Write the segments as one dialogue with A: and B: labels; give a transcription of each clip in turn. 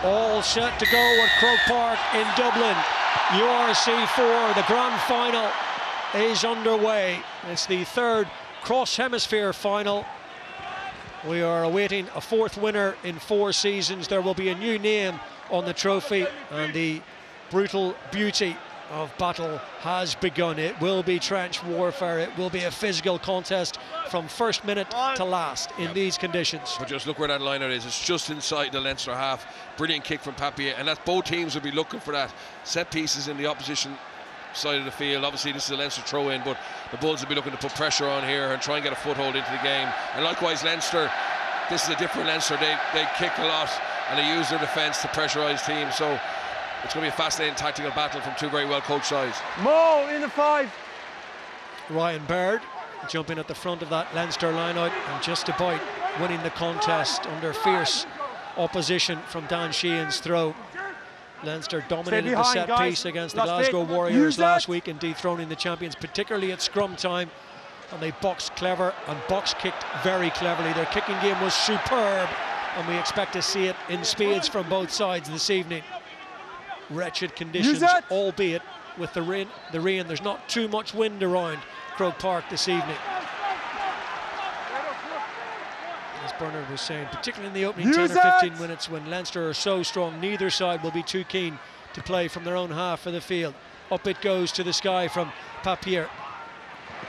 A: All set to go at Croke Park in Dublin. URC4, the grand final is underway. It's the third cross-hemisphere final. We are awaiting a fourth winner in 4 seasons. There will be a new name on the trophy, and the brutal beauty of battle has begun. It will be trench warfare. It will be a physical contest from first minute to last in these conditions.
B: But just look where that liner is. It's just inside the Leinster half. Brilliant kick from Papier, and that both teams will be looking for that. Set pieces in the opposition side of the field. Obviously this is a Leinster throw-in, but the Bulls will be looking to put pressure on here and try and get a foothold into the game. And likewise Leinster, this is a different Leinster. They kick a lot and they use their defence to pressurise teams. So it's going to be a fascinating tactical battle from two very well coached sides.
C: Mo in the 5.
A: Ryan Baird jumping at the front of that Leinster line-out and just about winning the contest under fierce opposition from Dan Sheehan's throw. Leinster dominated the set piece against the Glasgow Warriors last week and dethroning the champions, particularly at scrum time. And they boxed clever and box kicked very cleverly. Their kicking game was superb, and we expect to see it in spades from both sides this evening. Wretched conditions, albeit with the rain. There's not too much wind around Croke Park this evening. As Bernard was saying, particularly in the opening 10 or 15 minutes when Leinster are so strong, neither side will be too keen to play from their own half of the field. Up it goes to the sky from Papier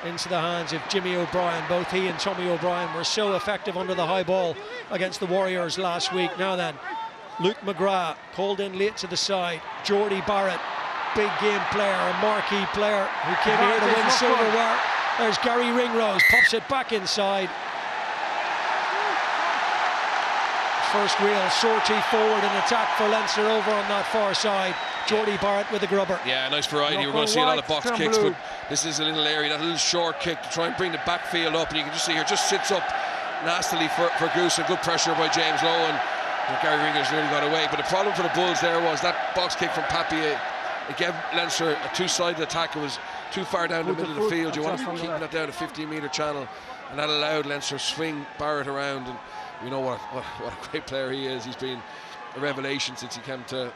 A: into the hands of Jimmy O'Brien. Both he and Tommy O'Brien were so effective under the high ball against the Warriors last week. Now then, Luke McGrath called in late to the side. Jordie Barrett, big game player, a marquee player who came here to win silverware. There's Garry Ringrose, pops it back inside. First real sortie forward in attack for Leinster over on that far side. Jordie Barrett with a grubber.
B: Yeah, nice variety. We're going to see a lot of box kicks, but this is a little area, that little short kick to try and bring the backfield up, and you can just see here, just sits up nastily for Goose, and good pressure by James Lowe, and Garry Ringrose nearly got away. But the problem for the Bulls there was that box kick from Papier. It gave Leinster a two-sided attack. It was too far down the middle of the field. You want to be keeping that down a 15-metre channel, and that allowed Leinster to swing Barrett around. And you know what a great player he is. He's been a revelation since he came to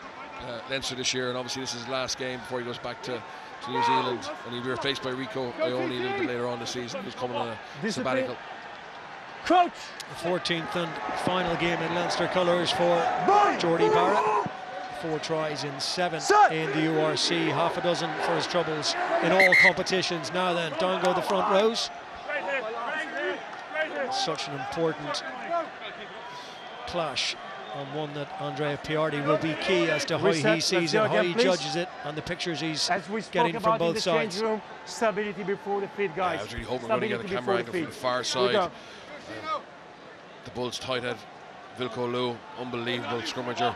B: Leinster this year, and obviously this is his last game before he goes back to New Zealand, and he'll be replaced by Rico Ione a little bit later on this season. He's coming on a sabbatical.
A: The 14th and final game in Leinster colours for Jordie Barrett. 4 tries in 7 in the URC, half a dozen for his troubles in all competitions. Now then, down go the front rows. Such an important clash, and one that Andrea Piardi will be key as to how he sees it, how he judges it, and the pictures he's getting from both sides.
C: Stability before the feed, guys.
B: I was really hoping we're going to get a camera angle from the far side. The Bulls tight head, Wilco Lowe, unbelievable scrummager.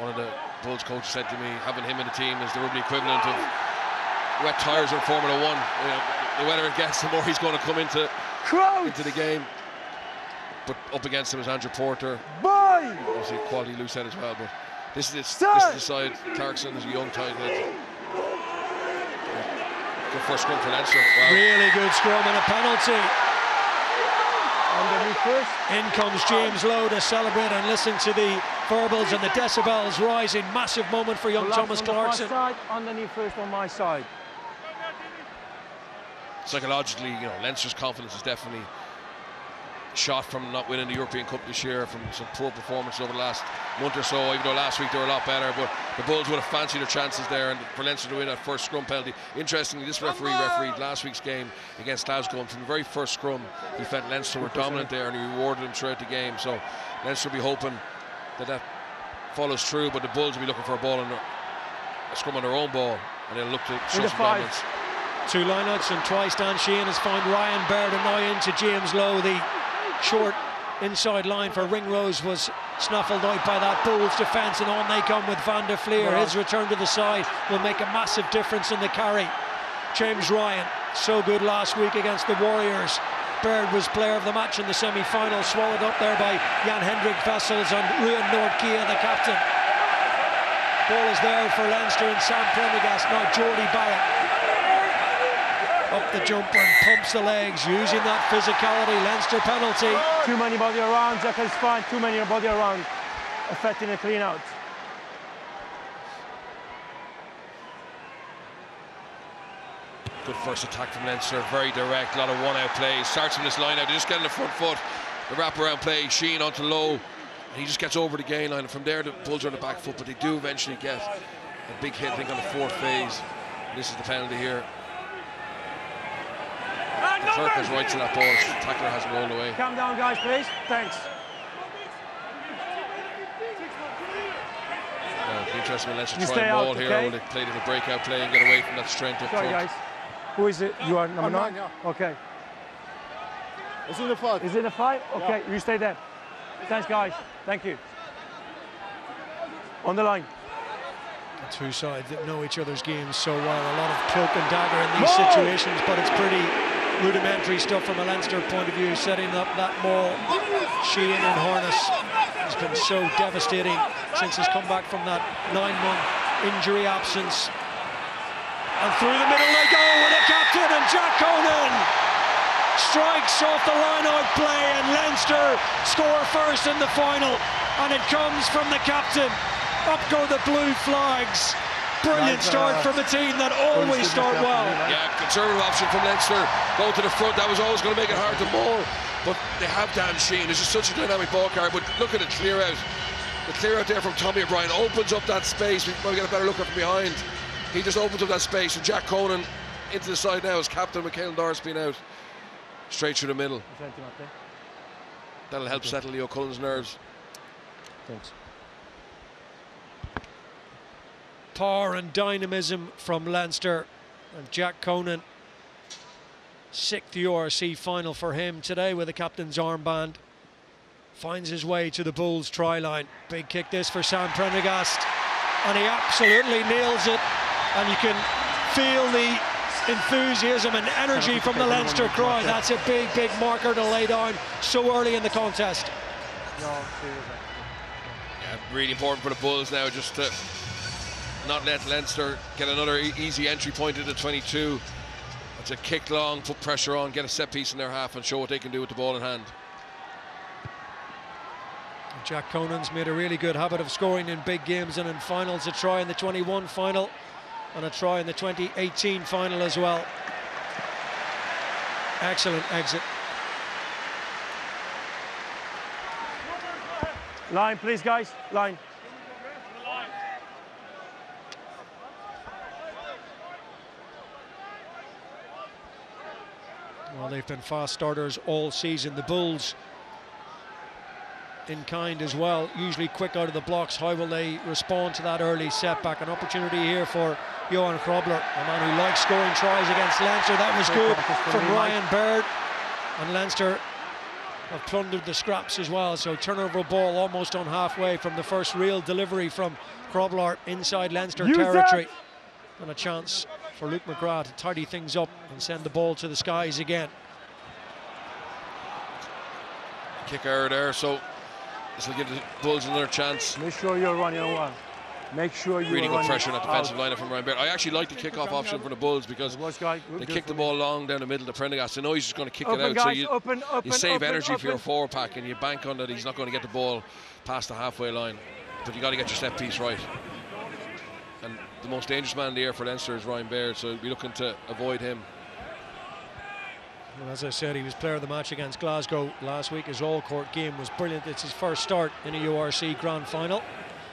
B: One of the Bulls coaches said to me, having him in the team is the rugby equivalent of wet tyres in Formula 1. You know, the wetter it gets, the more he's going to come into the game. But up against him is Andrew Porter. Obviously quality loose head as well, but this is the side. Clarkson is a young tight head. Good first scrum for Leinster. Wow.
A: Really good scrum and a penalty. In comes James Lowe to celebrate, and listen to the verbals and the decibels rising. Massive moment for young Thomas Clarkson.
C: Underneath first on my side.
B: Psychologically, you know, Leinster's confidence is definitely shot from not winning the European Cup this year, from some poor performances over the last month or so, even though last week they were a lot better. But the Bulls would have fancied their chances there, and for Leinster to win that first scrum penalty. Interestingly, this referee refereed last week's game against Glasgow, and from the very first scrum he felt Leinster were dominant there, and he rewarded them throughout the game. So Leinster will be hoping that follows through, but the Bulls will be looking for a ball, and a scrum on their own ball, and they'll look to show some dominance.
A: 2 lineouts, and twice Dan Sheehan has found Ryan Baird, and now into James Lowe. The short inside line for Ringrose was snaffled out by that Bulls defence, and on they come with Van der Flier. His return to the side will make a massive difference in the carry. James Ryan, so good last week against the Warriors. Baird was player of the match in the semi-final, swallowed up there by Jan-hendrik Vessels and Ruan Nordkia, the captain. Ball is there for Leinster and Sam Prendergast. Now Jordie Barrett up the jumper and pumps the legs, using that physicality. Leinster penalty.
C: Too many body around, Jack is fine. Too many body around. affecting a clean out.
B: Good first attack from Leinster, very direct, a lot of one-out plays. Starts from this line out, they just get in the front foot. The wrap-around play, Sheehan onto Lowe, and he just gets over the gain line. And from there, the Bulls are on the back foot, but they do eventually get a big hit, I think, on the fourth phase. This is the penalty here. The clerk goes right to that ball. The tackler hasn't rolled away.
C: Calm down, guys, please. Thanks.
B: It'll be interesting when Leinster try and ball here. Will they play the breakout play and get away from that strength up front?
C: Guys. Who is it? You are number 9?
D: Yeah.
C: Okay.
D: It's in the 5.
C: Is it a 5? Okay,
D: yeah.
C: You stay there. Thanks, guys. Thank you. On the line.
A: The two sides that know each other's games so well. A lot of cloak and dagger in these situations, but it's pretty rudimentary stuff from a Leinster point of view, setting up that maul. Sheehan in harness has been so devastating since he's come back from that 9-month injury absence. And through the middle they go with a captain, and Jack Conan strikes off the line-out play, and Leinster score first in the final, and it comes from the captain. Up go the blue flags. Brilliant start from a team that always start well.
B: Yeah, conservative option from Leinster. Go to the front, that was always going to make it hard to maul. But they have Dan Sheehan. This is such a dynamic ball carrier. But look at the clear out. The clear out there from Tommy O'Brien opens up that space. We might get a better look from behind. He just opens up that space, and Jack Conan into the side now as captain. Michael Doris being out straight through the middle. That'll help settle Leo Cullen's nerves.
C: Thanks.
A: Power and dynamism from Leinster, and Jack Conan, 6th URC final for him today with the captain's armband. Finds his way to the Bulls try line. Big kick this for Sam Prendergast, and he absolutely nails it, and you can feel the enthusiasm and energy from the Leinster crowd. That's a big, big marker to lay down so early in the contest.
B: Yeah, really important for the Bulls now just to not let Leinster get another easy entry point into 22. It's a kick long, put pressure on, get a set piece in their half and show what they can do with the ball in hand.
A: Jack Conan's made a really good habit of scoring in big games and in finals. A try in the 21 final and a try in the 2018 final as well. Excellent exit.
C: Line, please, guys. Line.
A: Well, they've been fast starters all season. The Bulls in kind as well, usually quick out of the blocks. How will they respond to that early setback? An opportunity here for Johan Krobler, a man who likes scoring tries against Leinster. That was good from Ryan Baird, and Leinster have plundered the scraps as well. So turnover ball almost on halfway from the first real delivery from Krobler inside Leinster territory, and a chance for Luke McGrath to tidy things up and send the ball to the skies again.
B: Kick error there, so this will give the Bulls another chance.
C: Make sure you're running on one. Make sure you're
B: really good pressure on that defensive lineup from Ryan Baird. I actually like the kick-off option for the Bulls because they kick the ball long down the middle to Prendergast. They know he's just going to kick it out, so you save energy for your forward pack, and you bank on that he's not going to get the ball past the halfway line. But you got to get your set piece right. And the most dangerous man in the air for Leinster is Ryan Baird, so we'll be looking to avoid him.
A: Well, as I said, he was player of the match against Glasgow last week. His all-court game was brilliant. It's his first start in a URC Grand Final.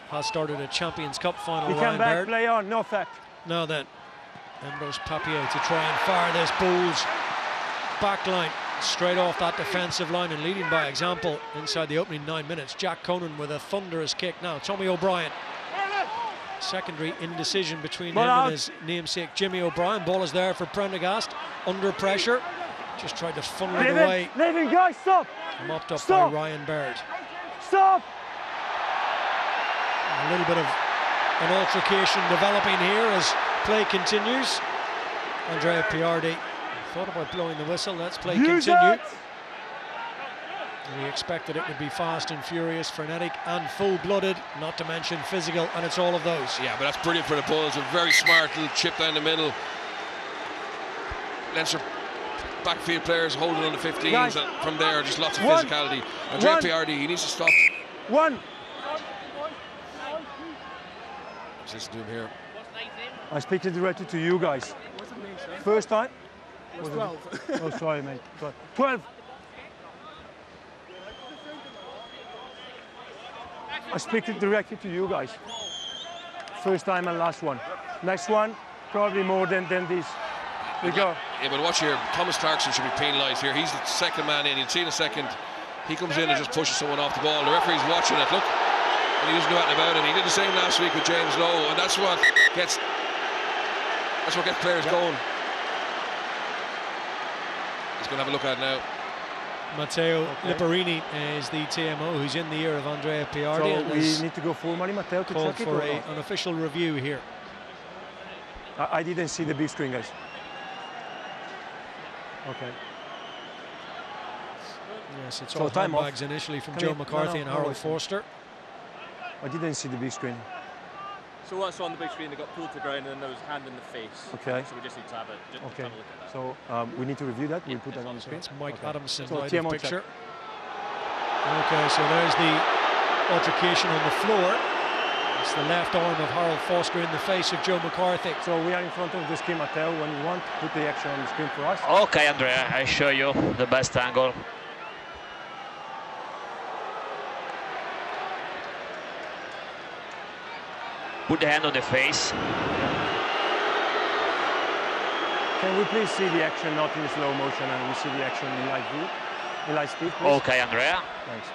A: Has started a Champions Cup final.
C: He came back, play on, no effect.
A: Now then, Ambrose Papier to try and fire this Bulls back line straight off that defensive line and leading by example inside the opening 9 minutes. Jack Conan with a thunderous kick now. Tommy O'Brien. Secondary indecision between him and his namesake Jimmy O'Brien. Ball is there for Prendergast, under pressure. Just tried to funnel it away.
C: Leave him, guys, stop!
A: Mopped up by Ryan Baird.
C: Stop!
A: A little bit of an altercation developing here as play continues. Andrea Piardi thought about blowing the whistle. Let's play continue. We expected it would be fast and furious, frenetic and full-blooded, not to mention physical, and it's all of those.
B: Yeah, but that's brilliant for the Bulls. A very smart little chip down the middle. Leinster backfield players holding on the 15s, and from there just lots of physicality. Andrea Piardi, he needs to stop. Let's listen to him here.
C: I speak directly to you guys.
D: What's the name, sir?
C: First time?
D: What's 12?
C: Oh, sorry, mate. 12. I speak directly to you guys. First time and last one. Next one, probably more than this. We go.
B: Yeah, but watch here. Thomas Clarkson should be penalised here. He's the second man in. You'll see in a second. He comes in and just pushes someone off the ball. The referee's watching it. Look, and he doesn't do anything about it. He did the same last week with James Lowe, and that's what gets players going. He's going to have a look at it now.
A: Matteo Liparini is the TMO who's in the ear of Andrea Piardi.
C: So we need to go formally, Matteo, to
A: called
C: check
A: for
C: it?
A: an official review here.
C: I didn't see the big screen, guys. Okay.
A: Yes, it's
C: So
A: all
C: time
A: handbags
C: off.
A: initially from
C: Come
A: Joe
C: here.
A: McCarthy and Harold
C: wait.
A: Forster.
C: I didn't see the big screen.
E: So what's on the big screen? They got pulled to the ground and then there was hand in the face.
C: Okay.
E: So we just need to have a just
C: Okay.
E: have a look at that.
C: So we need to review that. We'll put that on the screen.
A: It's Mike
C: Okay.
A: Adamson
C: So
A: live
C: TMO
A: picture.
C: check.
A: Okay, so there's the altercation on the floor. It's the left arm of Harold Forster in the face of Joe McCarthy.
C: So we are in front of the screen, Matteo. When you want, put the action on the screen for us.
F: Okay, Andrea, I show you the best angle. Put the hand on the face.
C: Can we please see the action not in slow motion and we see the action in live view, in live speed, please?
F: Okay, Andrea.
C: Thanks.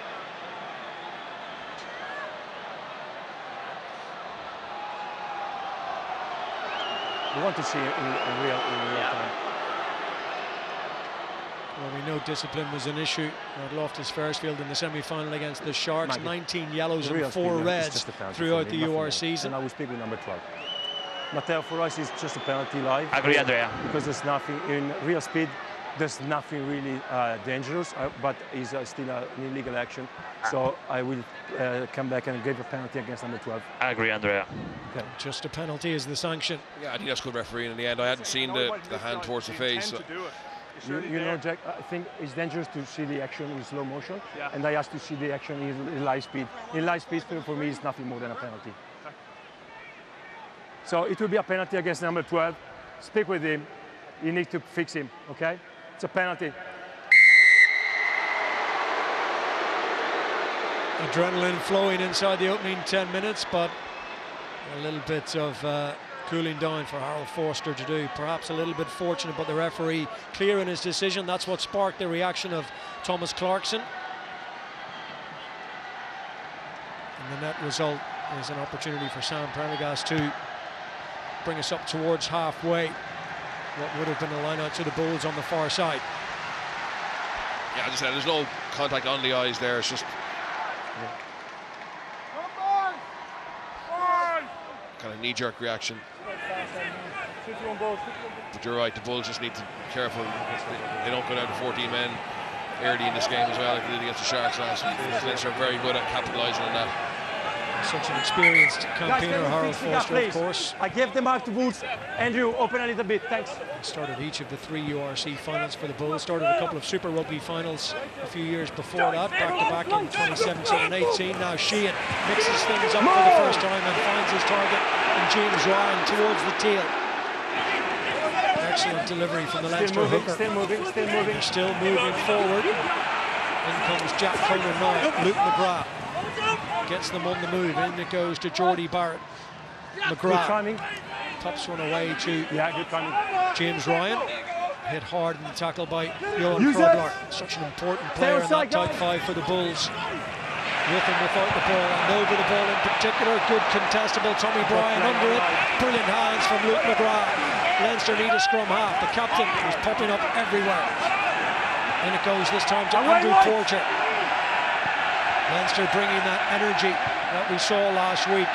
C: We want to see it in real time.
A: Well, we know discipline was an issue at Loftus Fairfield in the semi-final against the Sharks.
C: Maggie,
A: 19 yellows
C: the
A: and
C: real
A: 4
C: speed,
A: reds
C: it's just a penalty
A: throughout
C: for
A: the
C: me, nothing
A: UR
C: more.
A: season.
C: And I will speak with number 12. Matteo, for us, it's just a penalty live.
F: Agree, Andrea.
C: Because there's nothing in real speed. There's nothing really dangerous, but it's still an illegal action. So I will come back and give a penalty against number 12.
F: I agree, Andrea.
C: Okay.
A: Just a penalty is the sanction.
B: Yeah, I think that's good refereeing in the end. I hadn't seen the hand towards the face. So.
C: You know, Jack, I think it's dangerous to see the action in slow motion, and I asked to see the action in live speed. In live speed, for me, it's nothing more than a penalty. So it will be a penalty against number 12. Speak with him. You need to fix him, okay? It's a penalty.
A: Adrenaline flowing inside the opening 10 minutes, but a little bit of cooling down for Harold Forster to do. Perhaps a little bit fortunate, but the referee clear in his decision. That's what sparked the reaction of Thomas Clarkson. And the net result is an opportunity for Sam Prendergast to bring us up towards halfway. What would have been a line out to the Bulls on the far side.
B: Yeah, as I said, there's no contact on the eyes there. It's just kind of knee-jerk reaction. But you're right, the Bulls just need to be careful. They don't go down to 14 men early in this game as well, like they did against the Sharks last week. Leinster are very good at capitalising on that.
A: Such an experienced campaigner, Harold Forster, of course.
C: I gave the mark to Bulls. Andrew, open a little bit, thanks.
A: Started each of the 3 URC finals for the Bulls. Started a couple of Super Rugby finals a few years before that, back-to-back in 2017 and 18. Now Sheehan mixes things up for the first time and finds his target in James Ryan towards the tail. Excellent delivery from the Leinster hooker.
C: Still moving.
A: They're still moving forward. In comes Jack Conan now. Luke McGrath gets them on the move. In it goes to Jordie Barrett. McGrath pops one away to James Ryan. Hit hard in the tackle by Johan Kroblar. Such an important player in that tight 5 for the Bulls. With and without the ball, and over the ball in particular. Good contestable. Tommy Bryan under it. Brilliant hands from Luke McGrath. Leinster need a scrum half. The captain is popping up everywhere. And it goes this time to Andrew Porter. Leinster bringing that energy that we saw last week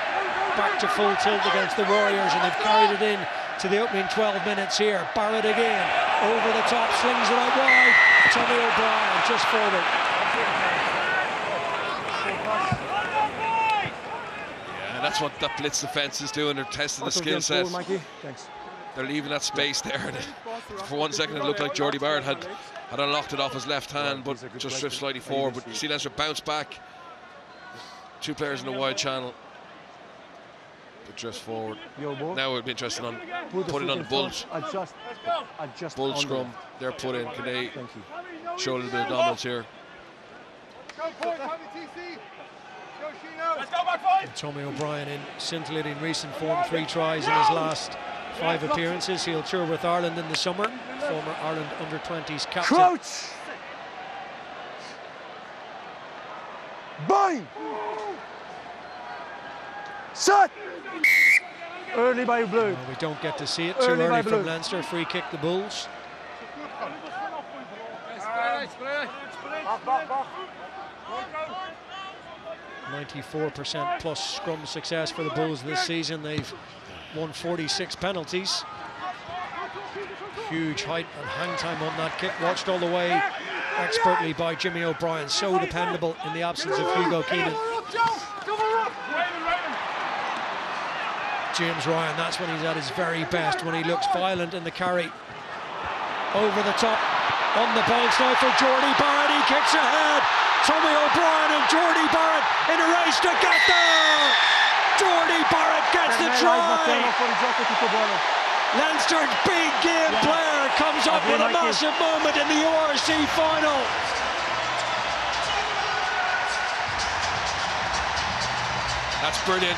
A: back to full tilt against the Warriors, and they've carried it in to the opening 12 minutes here. Barrett again, over the top, slings it out wide. Tommy O'Brien just forward.
B: Yeah, that's what that blitz defence is doing. They're testing the skill set. They're leaving that space there. For 1 second it looked like Jordie Baird had unlocked it off his left hand, but just drifted slightly forward. But you see Leinster bounce back. 2 players in the wide channel. Just forward.
C: Your ball.
B: Now we'd be interested on
C: Put
B: putting on the Bulls.
C: Adjust.
B: Bull scrum. They're put in. Can they
C: Thank you.
B: show a little bit of dominance here?
A: Tommy O'Brien in scintillating recent form, 3 tries in his last 5 appearances. He'll tour with Ireland in the summer. Former Ireland under-20s captain.
C: Crouch! Bind! Set! Early by Blue.
A: Well, we don't get to see it too early from Leinster. Free kick the Bulls. 94% plus scrum success for the Bulls this season. They've won 46 penalties. Huge height and hang time on that kick. Watched all the way expertly by Jimmy O'Brien. So dependable in the absence of Hugo Keenan. James Ryan, that's when he's at his very best, when he looks violent in the carry. Over the top, on the bounce now for Jordie Barrett. He kicks ahead. Tommy O'Brien and Jordie Barrett in a race to get there. Jordie Barrett gets the try. Leinster's big game player comes up with a massive moment in the ORC final.
B: That's brilliant.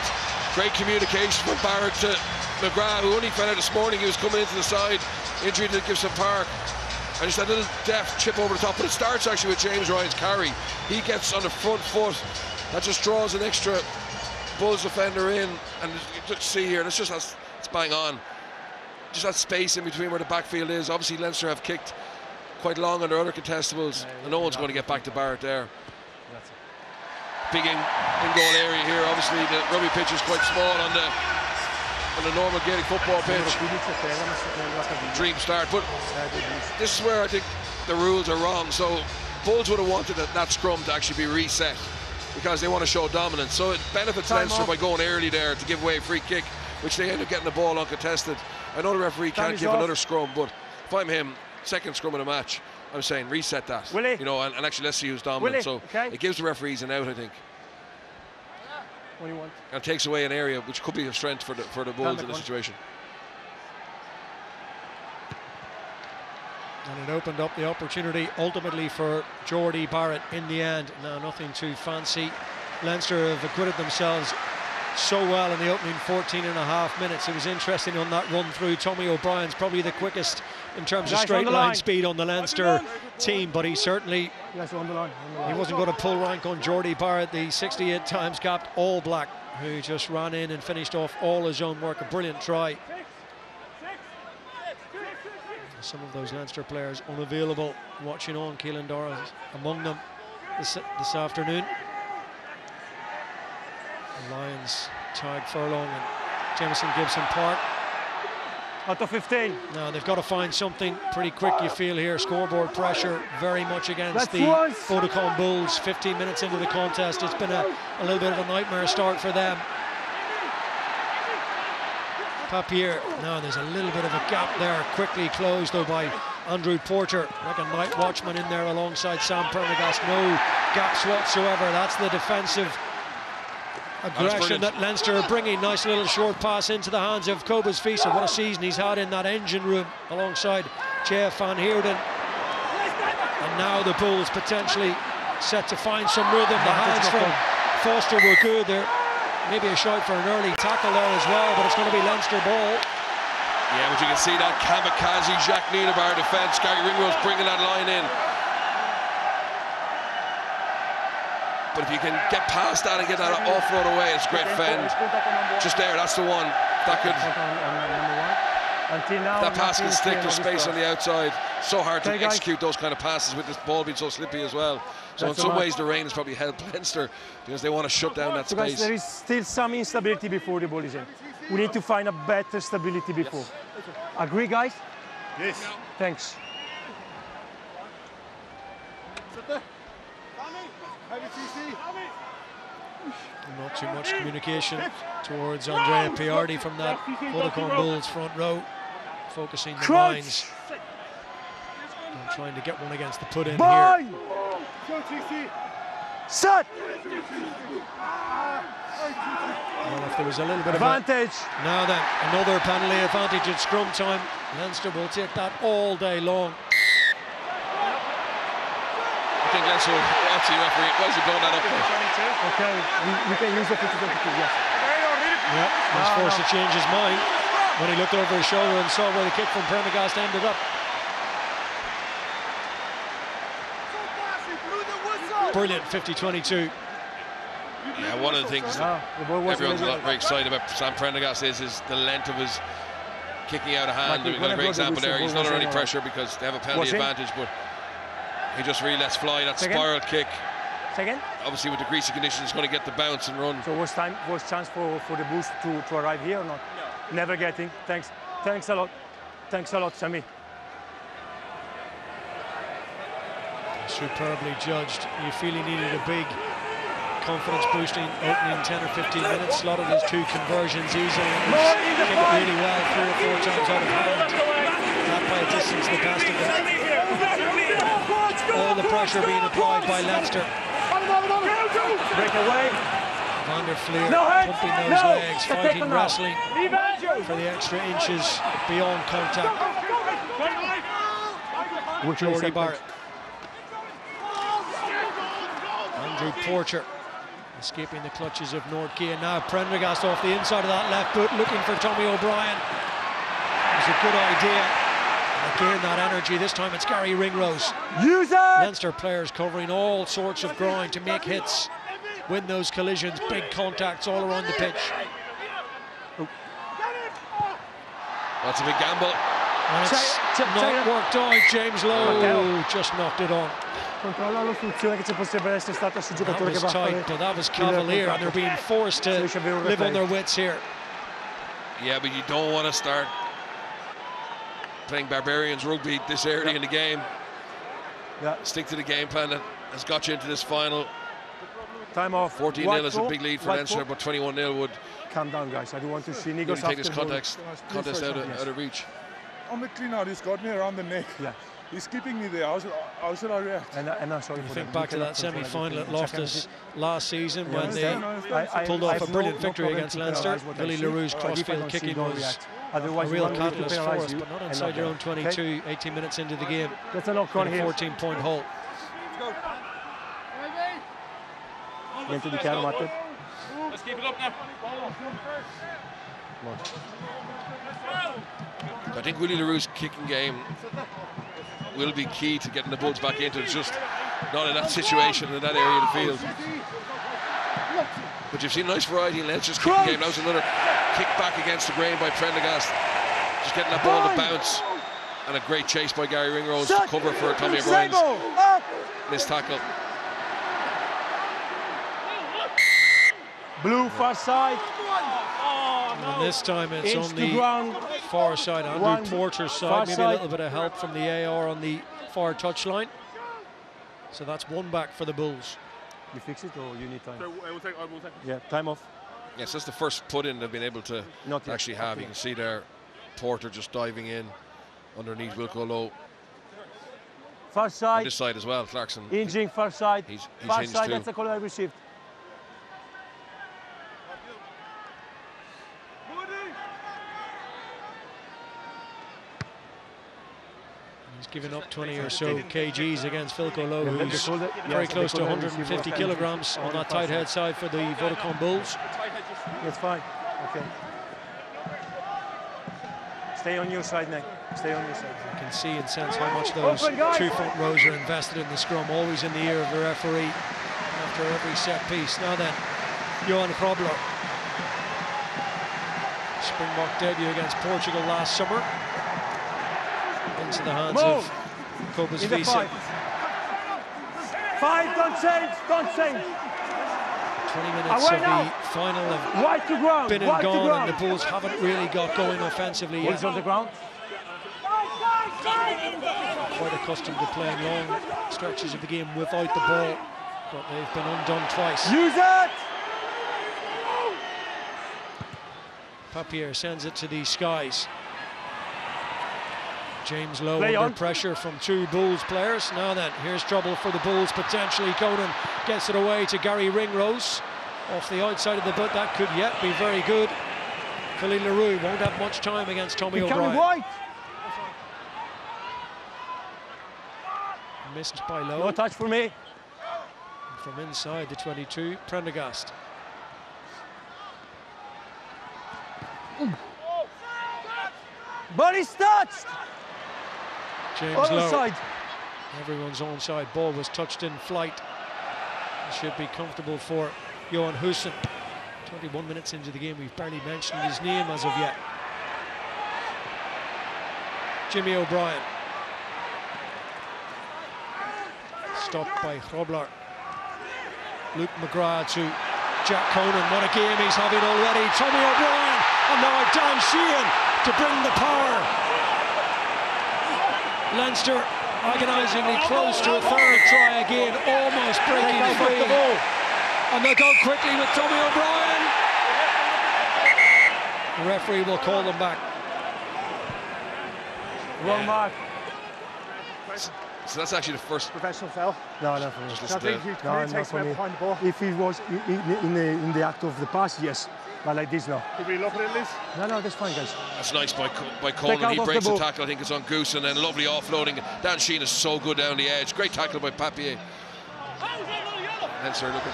B: Great communication from Barrett to McGrath, who only found out this morning he was coming into the side, injury to Gibson-Park. And just that little deft chip over the top, but it starts actually with James Ryan's carry. He gets on the front foot, that just draws an extra Bulls defender in, and you see here, it's bang on. Just that space in between where the backfield is. Obviously Leinster have kicked quite long on their other contestables, and no one's going to get back to Barrett there. Big in-goal area here. Obviously the rugby pitch is quite small on the normal Gaelic football pitch. Dream start, but this is where I think the rules are wrong. So Bulls would have wanted that scrum to actually be reset because they want to show dominance. So it benefits Leinster by going early there to give away a free kick, which they end up getting the ball uncontested. I know the referee can't give another scrum, but if I'm him, second scrum of the match, I'm saying reset that.
C: Willie.
B: You know, and actually let's see who's dominant.
C: Willie,
B: so it gives the referees an out, I think.
C: What do you want?
B: And takes away an area which could be a strength for the Bulls in this situation.
A: And it opened up the opportunity ultimately for Jordie Barrett in the end. Now nothing too fancy. Leinster have acquitted themselves so well in the opening 14.5 minutes. It was interesting on that run through. Tommy O'Brien's probably the quickest in terms of straight line speed on the Leinster team, but he certainly he wasn't going to pull rank on Jordie Barrett, the 68 times capped All Black, who just ran in and finished off all his own work. A brilliant try. Some of those Leinster players unavailable watching on. Keelan Doris among them this afternoon. The Lions tag Furlong and Jamison Gibson-Park.
C: Out of 15.
A: Now they've got to find something pretty quick, you feel here. Scoreboard pressure very much against the Vodacom Bulls. 15 minutes into the contest, it's been a little bit of a nightmare start for them. Papier, now there's a little bit of a gap there, quickly closed though by Andrew Porter, like a night watchman in there alongside Sam Prendergast. No gaps whatsoever. That's the defensive aggression that Leinster are bringing. Nice little short pass into the hands of Cobus Fisa. What a season he's had in that engine room alongside Jeff Van Heerden. And now the Bulls potentially set to find some rhythm. The hands from Foster were good there. Maybe a shot for an early tackle there as well, but it's going to be Leinster ball.
B: Yeah, but you can see that kamikaze Jacques Nienaber defence. Garry Ringrose bringing that line in. But if you can get past that and get that offload away, it's great fend. Just there, that's the one. That could. That pass can stick. There's space on the outside. So hard to execute those kind of passes with this ball being so slippy as well. So in some ways the rain has probably helped Leinster because they want to shut down that space.
C: Guys, there is still some instability before the ball is in. We need to find a better stability before. Yes. Agree, guys?
D: Yes.
C: Thanks.
A: Not too much communication towards Andrea Piardi from that Vodacom Bulls front row, focusing the minds and trying to get one against the put in here.
C: Set!
A: Well, if if there was a little bit
C: advantage.
A: Now then, another penalty advantage at scrum time. Leinster will take that all day long.
B: I think Leinster will watch the referee. Why is he blowing that up?
C: Okay, we can use the 50-22, yes.
A: Yeah, he's forced to change his mind when he looked over his shoulder and saw where the kick from Prendergast ended up. Brilliant 50-22.
B: Yeah, one of the things everyone's very excited about Sam Prendergast is the length of his kicking out of hand. We've got a great example there. He's not under any pressure because they have a penalty advantage, but he just really lets fly that spiral kick.
C: Second?
B: Obviously, with the greasy conditions, he's going to get the bounce and run.
C: So was chance for the Bulls to arrive here or not? No. Never getting. Thanks a lot. Thanks a lot, Sammy.
A: Superbly judged. You feel he needed a big confidence boosting opening 10 or 15 minutes. Slotted his 2 conversions easily and was kicking really well 3 or 4 times out of hand. Not by a distance the best of it. All the pressure being applied by Leinster.
C: Break away.
A: Flier pumping those legs, fighting, wrestling for the extra inches beyond contact. Jordie Barrett. Porter escaping the clutches of Northkey, and now Prendergast off the inside of that left boot looking for Tommy O'Brien. It was a good idea. And again that energy, this time it's Garry Ringrose.
C: Use it!
A: Leinster players covering all sorts of ground to make hits, win those collisions, big contacts all around the pitch.
B: That's a big gamble.
A: And it's not worked out. James Lowe just knocked it on. That was tight, but that was cavalier, and they're being forced to live on their wits here.
B: Yeah, but you don't want to start playing barbarians rugby this early in the game. Stick to the game plan that has got you into this final.
C: Time off.
B: 14-0 is a big lead for Leinster, but 21-0 would.
C: Calm down, guys. I don't want to see Nigos
B: take this contest out of reach.
D: On the clean out, he's got me around the neck.
C: Yeah.
D: He's keeping me there. How should I react?
C: And I'm sorry
A: for think back to that semi-final at Loftus last season when they pulled off a brilliant victory against Leinster. Willie LaRoux's crossfield kicking was a real catalyst for us, but not inside your own 22, 18 minutes into the game in a 14-point hole.
E: Let's keep it up now.
B: I think Willie LaRoux's kicking game will be key to getting the Bulls back into it. It's just not in that situation in that area of the field. But you've seen nice variety in Leinster's kicking game. That was another kick back against the grain by Prendergast. Just getting that ball to bounce. And a great chase by Garry Ringrose to cover for Tommy O'Brien's missed tackle.
C: Blue far side.
A: And this time it's on the far side, Andrew Porter's side. Maybe a little bit of help from the AR on the far touchline. So that's 1 back for the Bulls.
C: You fix it or you need time?
E: We'll take
C: Yeah, time off.
B: Yes, that's the first put in they've been able to actually have. You can see there Porter just diving in underneath Wilco Lowe.
C: Far side.
B: On this side as well, Clarkson.
C: Hinging far side.
B: He's
C: far
B: hinged
C: side,
B: too.
C: that's the call I received.
A: He's given up 20 or so kgs against Wilco Lowe, who's very close to 150 kilograms on that tight head side for the Vodacom Bulls.
C: It's fine. Okay. Stay on your side, Nick. Stay on your side.
A: You can see and sense how much those 2 front rows are invested in the scrum, always in the ear of the referee after every set piece. Now then, Johan Krobler. Springbok debut against Portugal last summer. Into the hands of Cobus Visa.
C: 5, don't change.
A: 20 minutes of the final have been and gone, and the Bulls haven't really got going offensively yet.
C: On the ground.
A: Quite accustomed to playing long stretches of the game without the ball, but they've been undone twice.
C: Use it!
A: Papier sends it to the skies. James Lowe under pressure from 2 Bulls players. Now then, here's trouble for the Bulls potentially. Conan gets it away to Garry Ringrose. off the outside of the boot. That could yet be very good. Philly Roux won't have much time against Tommy O'Brien. Missed by Lowe.
C: No touch for me.
A: And from inside the 22, Prendergast.
C: Body's touched.
A: James Lowe.
C: Onside.
A: Everyone's onside. Ball was touched in flight. It should be comfortable for Johan Hussen. 21 minutes into the game, we've barely mentioned his name as of yet. Jimmy O'Brien. Stopped by Grobler. Luke McGrath to Jack Conan. What a game he's having already. Tommy O'Brien, and now Dan Sheehan to bring the power. Leinster agonisingly close to a third try again, almost breaking free. And they'll go quickly with Tommy O'Brien. The referee will call them back.
C: Wrong mark.
B: So that's actually the first
G: Professional foul.
C: No, not for me.
B: Just
G: I think he
C: No,
G: takes
C: not for
G: him
C: me.
G: behind the ball.
C: If he was in the act of the pass, yes. But like this, no.
G: Could we look at it, Liz?
C: No, that's fine, guys.
B: That's nice by Conan.
C: out
B: He
C: of
B: breaks
C: the
B: the
C: ball.
B: tackle. I think it's on Goose, and then lovely offloading. Dan Sheehan is so good down the edge. Great tackle by Papier. Leinster looking,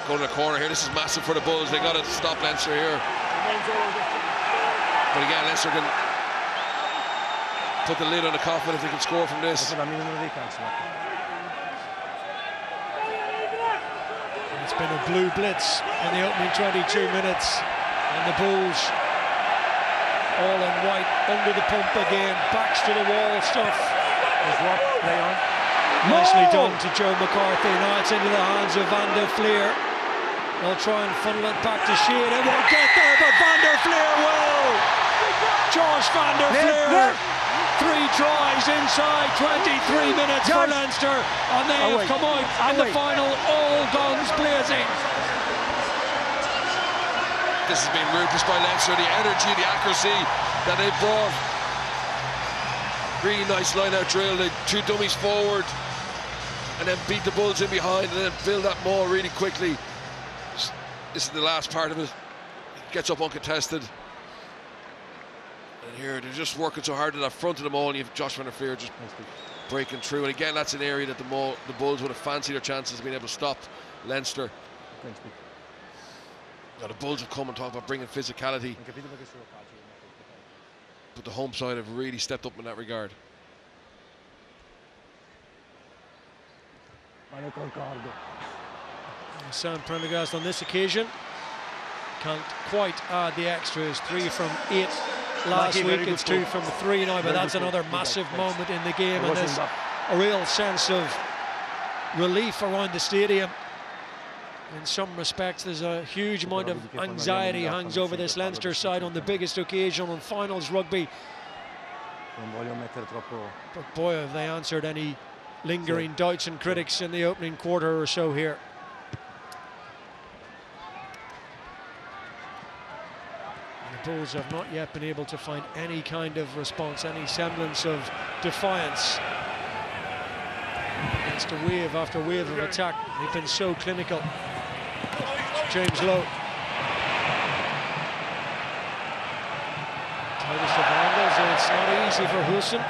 B: going to the corner here. This is massive for the Bulls. They got to stop Leinster here. But again, Leinster can put the lid on the coffin if they can score from this.
A: It's been a blue blitz in the opening 22 minutes, and the Bulls all in white, under the pump again, backs to the wall stuff. Nicely done to Joe McCarthy. Now it's into the hands of Van der Flier. They'll try and funnel it back to Sheehan. It won't get there, but Van der Flier will. Josh Van der Flier. 3 tries inside 23 minutes for Leinster, and they have come out in the final, all guns blazing.
B: This has been ruthless by Leinster. The energy, the accuracy that they brought. Really nice line-out drill. They 2 dummies forward, and then beat the Bulls in behind, and then build that maul really quickly. This is the last part of it. Gets up uncontested. And here they're just working so hard at that front of the maul, and you have Josh Van der Flier just breaking through. And again, that's an area that the Bulls would have fancied their chances of being able to stop Leinster. Now, the Bulls have come and talked about bringing physicality, but the home side have really stepped up in that regard.
A: Sam Prendergast on this occasion can't quite add the extras. 3 from 8 last week, it's 2 from 3 now, but that's another massive moment in the game, and there's a real sense of relief around the stadium. In some respects, there's a huge amount of anxiety hangs over this Leinster side on the biggest occasion on finals rugby. But boy, have they answered any lingering doubts and critics in the opening quarter or so here. The Bulls have not yet been able to find any kind of response, any semblance of defiance against a wave after wave of attack. They've been so clinical. James Lowe. Tightest of angles, and it's not easy for Hussen.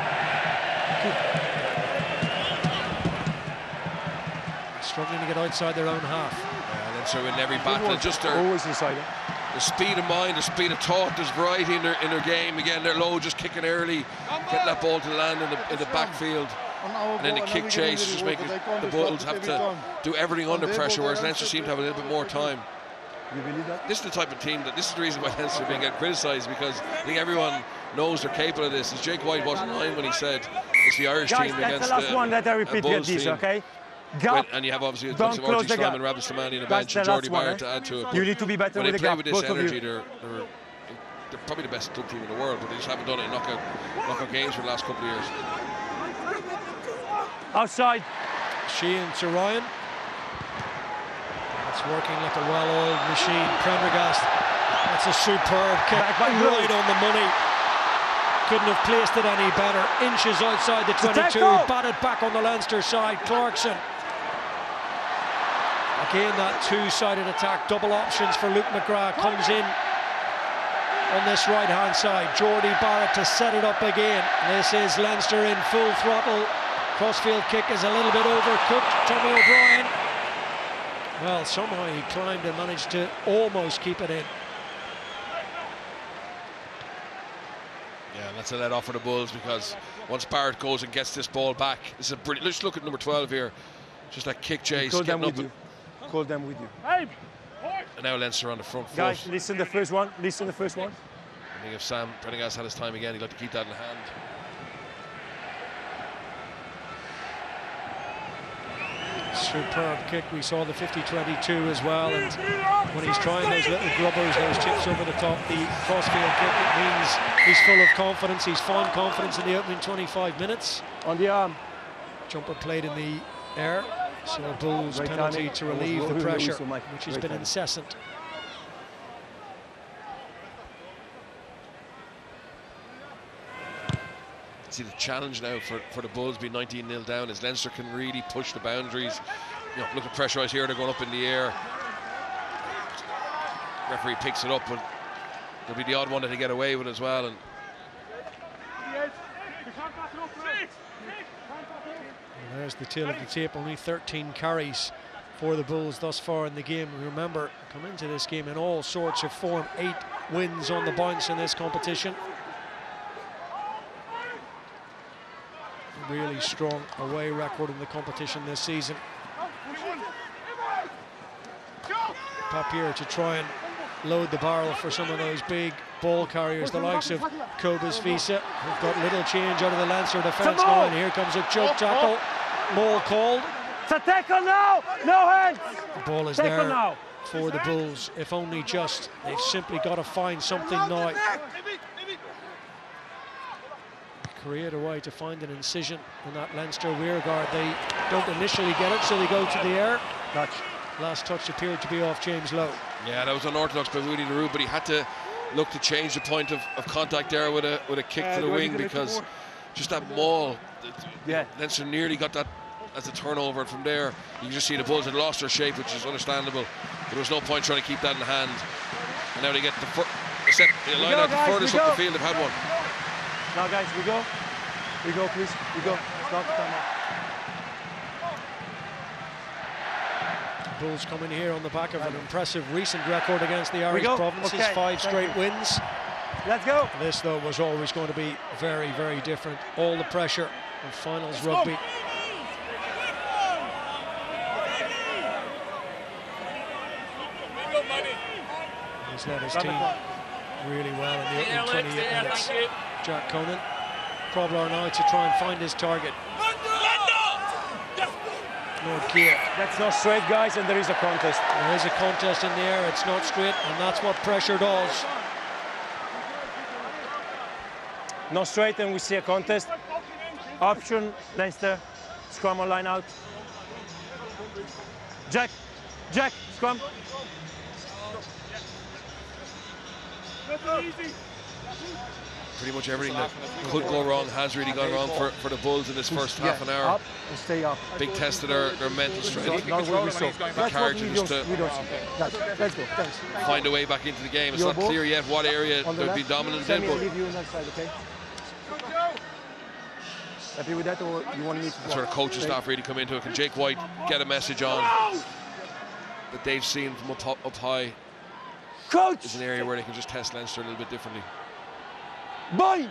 A: Struggling to get outside their own half.
B: Yeah, and so in every battle, just
C: always inside it.
B: The speed of mind, the speed of thought, there's variety in their game. Again, they're low, just kicking early, getting that ball to land in the backfield. And then the kick chase, just making the Bulls have to do everything under pressure, whereas Leinster seem to have a little bit more time.
C: You believe that?
B: This is the type of team that, this is the reason why Leinster are being criticised, because I think everyone knows they're capable of this. As Jake White wasn't lying when he said it's the Irish team against
C: the last one that I repeat
B: Bulls
C: this,
B: team.
C: okay?
B: And you have obviously
C: Don't close the gap.
B: Slimani, Rabah, Slimani in the bench, and Jordie Barrett to add to it.
C: You need to be better
B: When
C: with
B: they
C: the
B: play
C: gap,
B: with this
C: both of
B: energy,
C: you.
B: they're probably the best club team in the world, but they just haven't done it in knockout games for the last couple of years.
C: Outside.
A: Sheehan to Ryan. It's working like a well-oiled machine. Prendergast. That's a superb kick, right on the money. Couldn't have placed it any better. Inches outside the 22. Batted back on the Leinster side. Clarkson. A Again, that two-sided attack, double options for Luke McGrath. Comes in on this right-hand side. Jordie, Barrett to set it up again. This is Leinster in full throttle. Crossfield kick is a little bit overcooked. Tommy O'Brien. Well, somehow he climbed and managed to almost keep it in.
B: Yeah, that's a let off for the Bulls, because once Barrett goes and gets this ball back, this is a brilliant. Let's look at number 12 here. Just that kick chase.
C: Call them with you. Call them with you.
B: And now Leinster on the front foot.
C: Guys, listen the first one. Listen the first one.
B: I think if Sam Prendergast had his time again, he'd like to keep that in hand.
A: Superb kick. We saw the 50-22 as well, and when he's trying those little grubbers, those chips over the top, the crossfield kick, it means he's full of confidence. He's found confidence in the opening 25 minutes.
C: On the arm.
A: Jumper played in the air, so a Bulls penalty to relieve the pressure, which has been incessant.
B: See the challenge now for the Bulls being 19-0 down, as Leinster can really push the boundaries. You know, look at pressurise here, they're going up in the air. Referee picks it up, but there'll be the odd one that they get away with as well. And
A: there's the tail of the tape. Only 13 carries for the Bulls thus far in the game. Remember, come into this game in all sorts of form. 8 wins on the bounce in this competition. Really strong away record in the competition this season. Papier to try and load the barrel for some of those big ball carriers, the likes of Cobus Visa, who've got little change out of the Leinster defence now, and here comes a choke tackle. Ball called.
C: It's a tackle now! No hands!
A: The ball is there now for the Bulls, if only just. They've simply got to find something now. Create a way to find an incision in that Leinster rearguard. They don't initially get it, so they go to the air.
C: Touch.
A: Last touch appeared to be off James Lowe.
B: yeah, that was unorthodox by Willie Roux, but he had to look to change the point of contact there with a kick to the wing, because just that maul, Leinster nearly got that as a turnover. From there, you can just see the Bulls had lost their shape, which is understandable. But there was no point trying to keep that in hand. And now they get the line out the furthest up the field. They've had one.
C: Now, guys, we go. We go, please. We go. Start the timeout.
A: Bulls coming here on the back of an impressive recent record against the Irish provinces. 5 straight wins.
C: Let's go.
A: This, though, was always going to be very, very different. All the pressure of finals rugby. He's led his team really well in the opening 28 minutes. Jack Conan. Probler now to try and find his target. North Gear.
C: That's not straight, guys, and there is a contest.
A: There is a contest in the air. It's not straight, and that's what pressure does.
C: Not straight, and we see a contest. Option, Leinster. Scrum on line out. Jack, scrum.
B: Pretty much everything that could go wrong has really gone wrong for the Bulls in this first half an hour.
C: Up and stay up.
B: Big test of their mental strength.
C: That's
B: character
C: what
B: just to
C: we don't see. Let's go, thanks.
B: find a way back into the game. It's not clear yet what area they'll be dominant in.
C: I'll leave you on that side, okay? Happy with that, or you want me to?
B: Sort of coaching staff really come into it. Can Jake White get a message on that they've seen from up high?
C: Coach!
B: It's an area where they can just test Leinster a little bit differently.
C: Boy!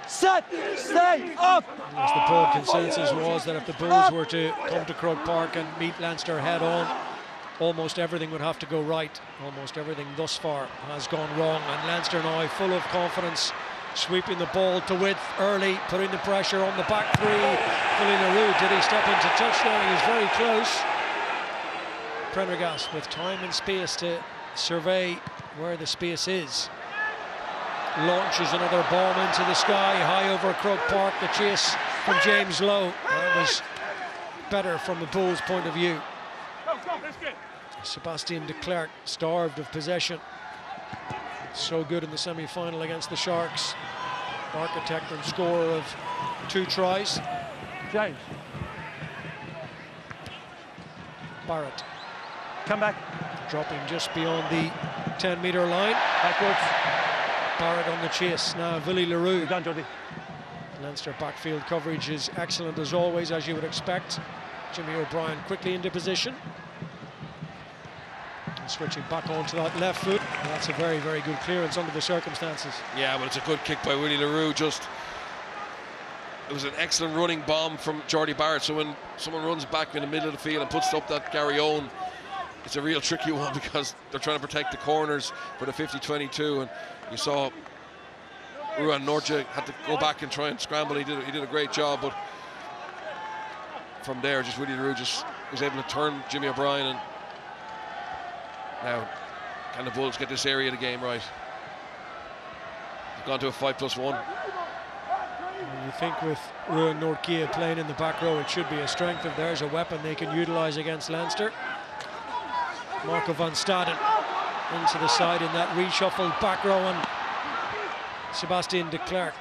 C: Set! Stay up!
A: As the broad consensus was that if the Bulls were to come to Croke Park and meet Leinster head on, almost everything would have to go right. Almost everything thus far has gone wrong, and Leinster now full of confidence, sweeping the ball to width early, putting the pressure on the back three. Roux, did he step into touchdown? He was very close. Prendergast with time and space to survey where the space is. Launches another bomb into the sky, high over Croke Park. The chase from James Lowe. That was better from the Bulls' point of view. Sebastian de Klerk starved of possession. So good in the semi-final against the Sharks. Architect and scorer of 2 tries.
C: James.
A: Barrett.
C: Come back.
A: Dropping just beyond the 10-metre line.
C: Backwards.
A: Barrett on the chase. Now Willie Roux.
C: Well done, Jordie.
A: Leinster backfield coverage is excellent as always, as you would expect. Jimmy O'Brien quickly into position. And switching back onto that left foot. And that's a very, very good clearance under the circumstances.
B: Yeah, well, it's a good kick by Willie Roux. Just, it was an excellent running bomb from Jordie Barrett. So when someone runs back in the middle of the field and puts up that Garry own, it's a real tricky one because they're trying to protect the corners for the 50-22. And you saw Rónan Norja had to go back and try and scramble. He did a great job, but from there, just Willie Roux just was able to turn Jimmy O'Brien. And now, can the Bulls get this area of the game right? They've gone to a 5+1.
A: And you think with Rónan Norja playing in the back row, it should be a strength. If there's a weapon they can utilise against Leinster. Marco van Staden into the side in that reshuffled back row, and Sebastian de Klerk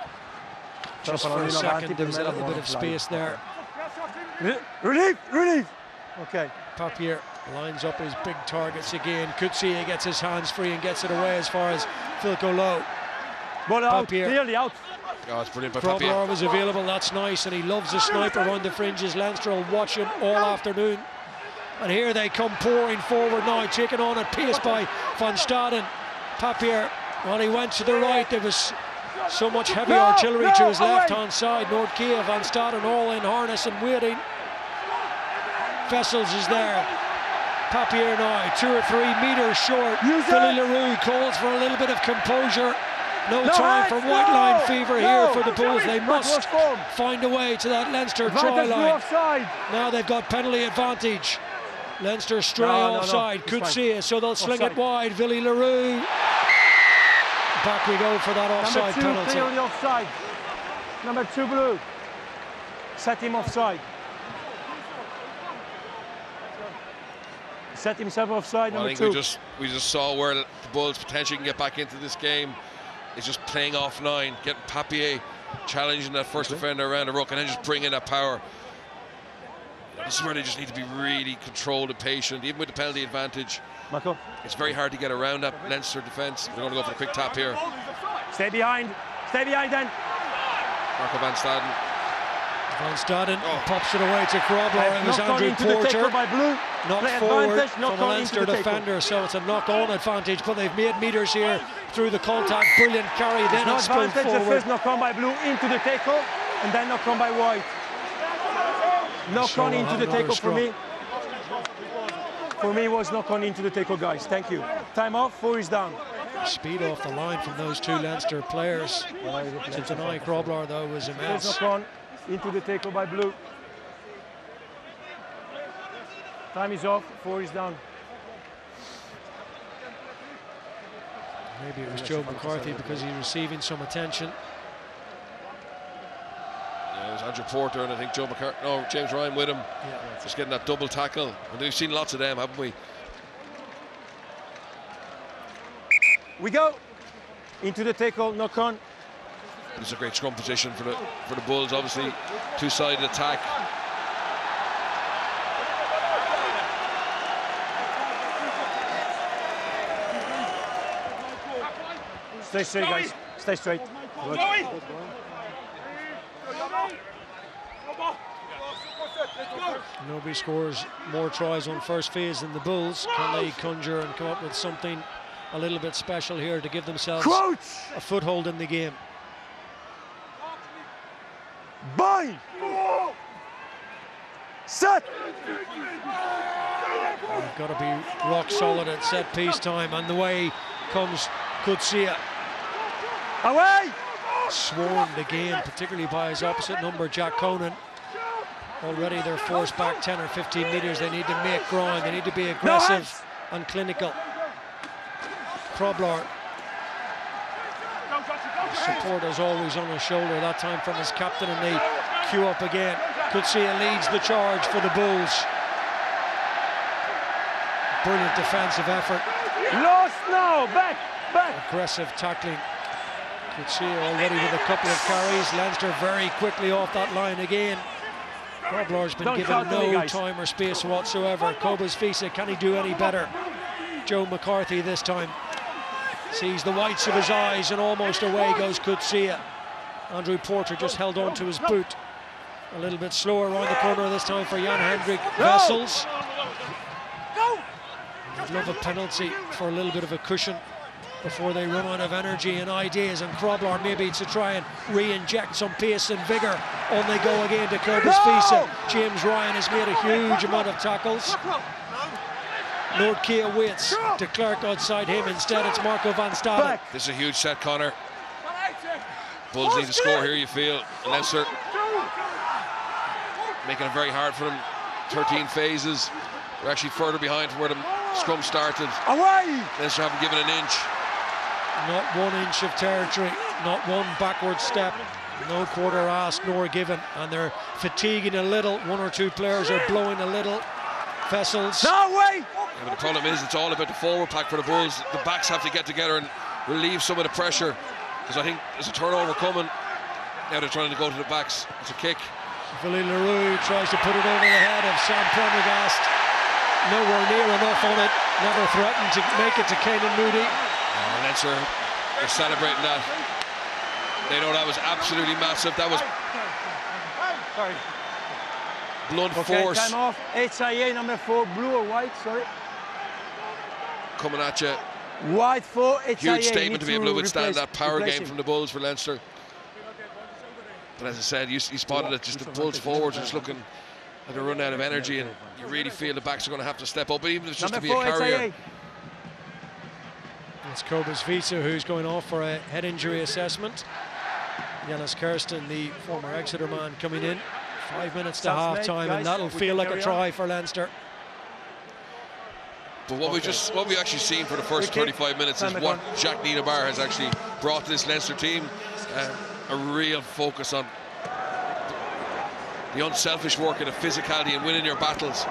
A: just for a second. There was a little bit of space there.
C: Relief. Okay.
A: Papier lines up his big targets again. Coetzee gets his hands free and gets it away as far as Philco Lowe.
C: Ball out, clearly out.
B: Oh, it's brilliant by Papier.
A: Robler was available, that's nice, and he loves a sniper around the fringes. Leinster will watch him all afternoon. And here they come pouring forward now, taken on at pace by van Staden. Papier, well, he went to the right. There was so much heavy artillery to his left-hand side. Norja, van Staden all in harness and waiting. Vessels is there. Papier now, 2 or 3 metres short. Willie Roux calls for a little bit of composure. No time for white line fever here for the Bulls. They must find a way to that Leinster try line. Now they've got penalty advantage. Leinster stray offside. Coetzee, so they'll sling it wide. Willie Roux. Back we go for that offside penalty.
C: Clearly offside. Number 2 blue. Set him offside. Set himself offside.
B: Well,
C: number
B: I think
C: 2.
B: we just saw where the Bulls potentially can get back into this game. It's just playing off 9, getting Papier challenging that first defender around the ruck, and then just bringing that power. This is where they just need to be really controlled and patient, even with the penalty advantage.
C: Marco.
B: It's very hard to get around that Leinster defence. We're going to go for a quick tap here.
C: Stay behind then.
B: Marco van Staden.
A: Van Staden pops it away to Robler. It was Andrew Porter. Knocked forward from a Leinster defender, so it's a knock-on advantage, but they've made metres here through the contact. Brilliant carry, then it's spilled forward.
C: The first knock-on by blue into the tackle, and then knock-on by white. Knock-on into the tackle for me. For me, was knock-on into the tackle, guys. Thank you. Time off, 4 is down.
A: Speed off the line from those 2 Leinster players. To deny Robler, though, was immense.
C: First knock-on into the tackle by blue. Time is off, 4 is down.
A: Maybe it was Joe McCarthy because he's receiving some attention.
B: Yeah, it was Andrew Porter and I think James Ryan with him. Yeah. Just getting that double tackle. And we've seen lots of them, haven't we?
C: We go into the tackle, knock on.
B: It's a great scrum position for the Bulls, obviously. 2-sided attack.
C: Stay straight, guys. Stay straight.
A: Nobody scores more tries on first phase than the Bulls. Can they conjure and come up with something a little bit special here to give themselves a foothold in the game?
C: Bind! Set!
A: They've got to be rock solid at set piece time, and the way comes Coetzee.
C: Away!
A: Swarmed again, particularly by his opposite number, Jack Conan. Already they're forced back 10 or 15 metres. They need to make ground. They need to be aggressive and clinical. Robler. Support as always on his shoulder, that time from his captain, and they queue up again. Coetzee leads the charge for the Bulls. Brilliant defensive effort.
C: Lost now, back.
A: Aggressive tackling. Coetzee already with a couple of carries. Leinster very quickly off that line again. Grobler's been given no time or space whatsoever. Cobus Visa, can he do any better? Joe McCarthy this time sees the whites of his eyes, and almost away goes Coetzee. Andrew Porter just held on to his boot. A little bit slower around the corner this time for Jan-hendrik Wessels. I'd love a penalty for a little bit of a cushion before they run out of energy and ideas, and Grobler maybe to try and re-inject some pace and vigour. On they go again to Cobus Visa. James Ryan has made a huge amount of tackles. Lord Kia waits. De Klerk outside him. Instead, it's Marco van Staden.
B: This is a huge set, Connor. Bulls need to score here, you feel. Leinster making it very hard for them. 13 phases. They're actually further behind from where the scrum started.
C: Away!
B: Leinster haven't given an inch.
A: Not 1 inch of territory, not one backward step. No quarter asked nor given, and they're fatiguing a little. 1 or 2 players are blowing a little. Vessels.
C: No way!
B: Yeah, but the problem is it's all about the forward pack for the Bulls. The backs have to get together and relieve some of the pressure, because I think there's a turnover coming. Now they're trying to go to the backs. It's a kick.
A: Willie Roux tries to put it over the head of Sam Prendergast. Nowhere near enough on it. Never threatened to make it to Canon Moody.
B: Leinster are celebrating that. They know that was absolutely massive. That was blunt force.
C: Time off. HIA number 4, blue or white, sorry.
B: Coming at you.
C: White for HIA.
B: Huge statement to be able to withstand that power game from the Bulls for Leinster. But as I said, you spotted it, just the Bulls forwards are just looking like they're running out of energy, and you really feel the backs are going to have to step up, even if it's just to be a carrier.
A: It's Cobus Visa who's going off for a head injury assessment. Yannis Kirsten, the former Exeter man, coming in. 5 minutes to half time, and that'll feel like a try for Leinster.
B: But what we've actually seen for the first 35 minutes is what Jack Niederbar has actually brought to this Leinster team. A real focus on the unselfish work and the physicality and winning your battles.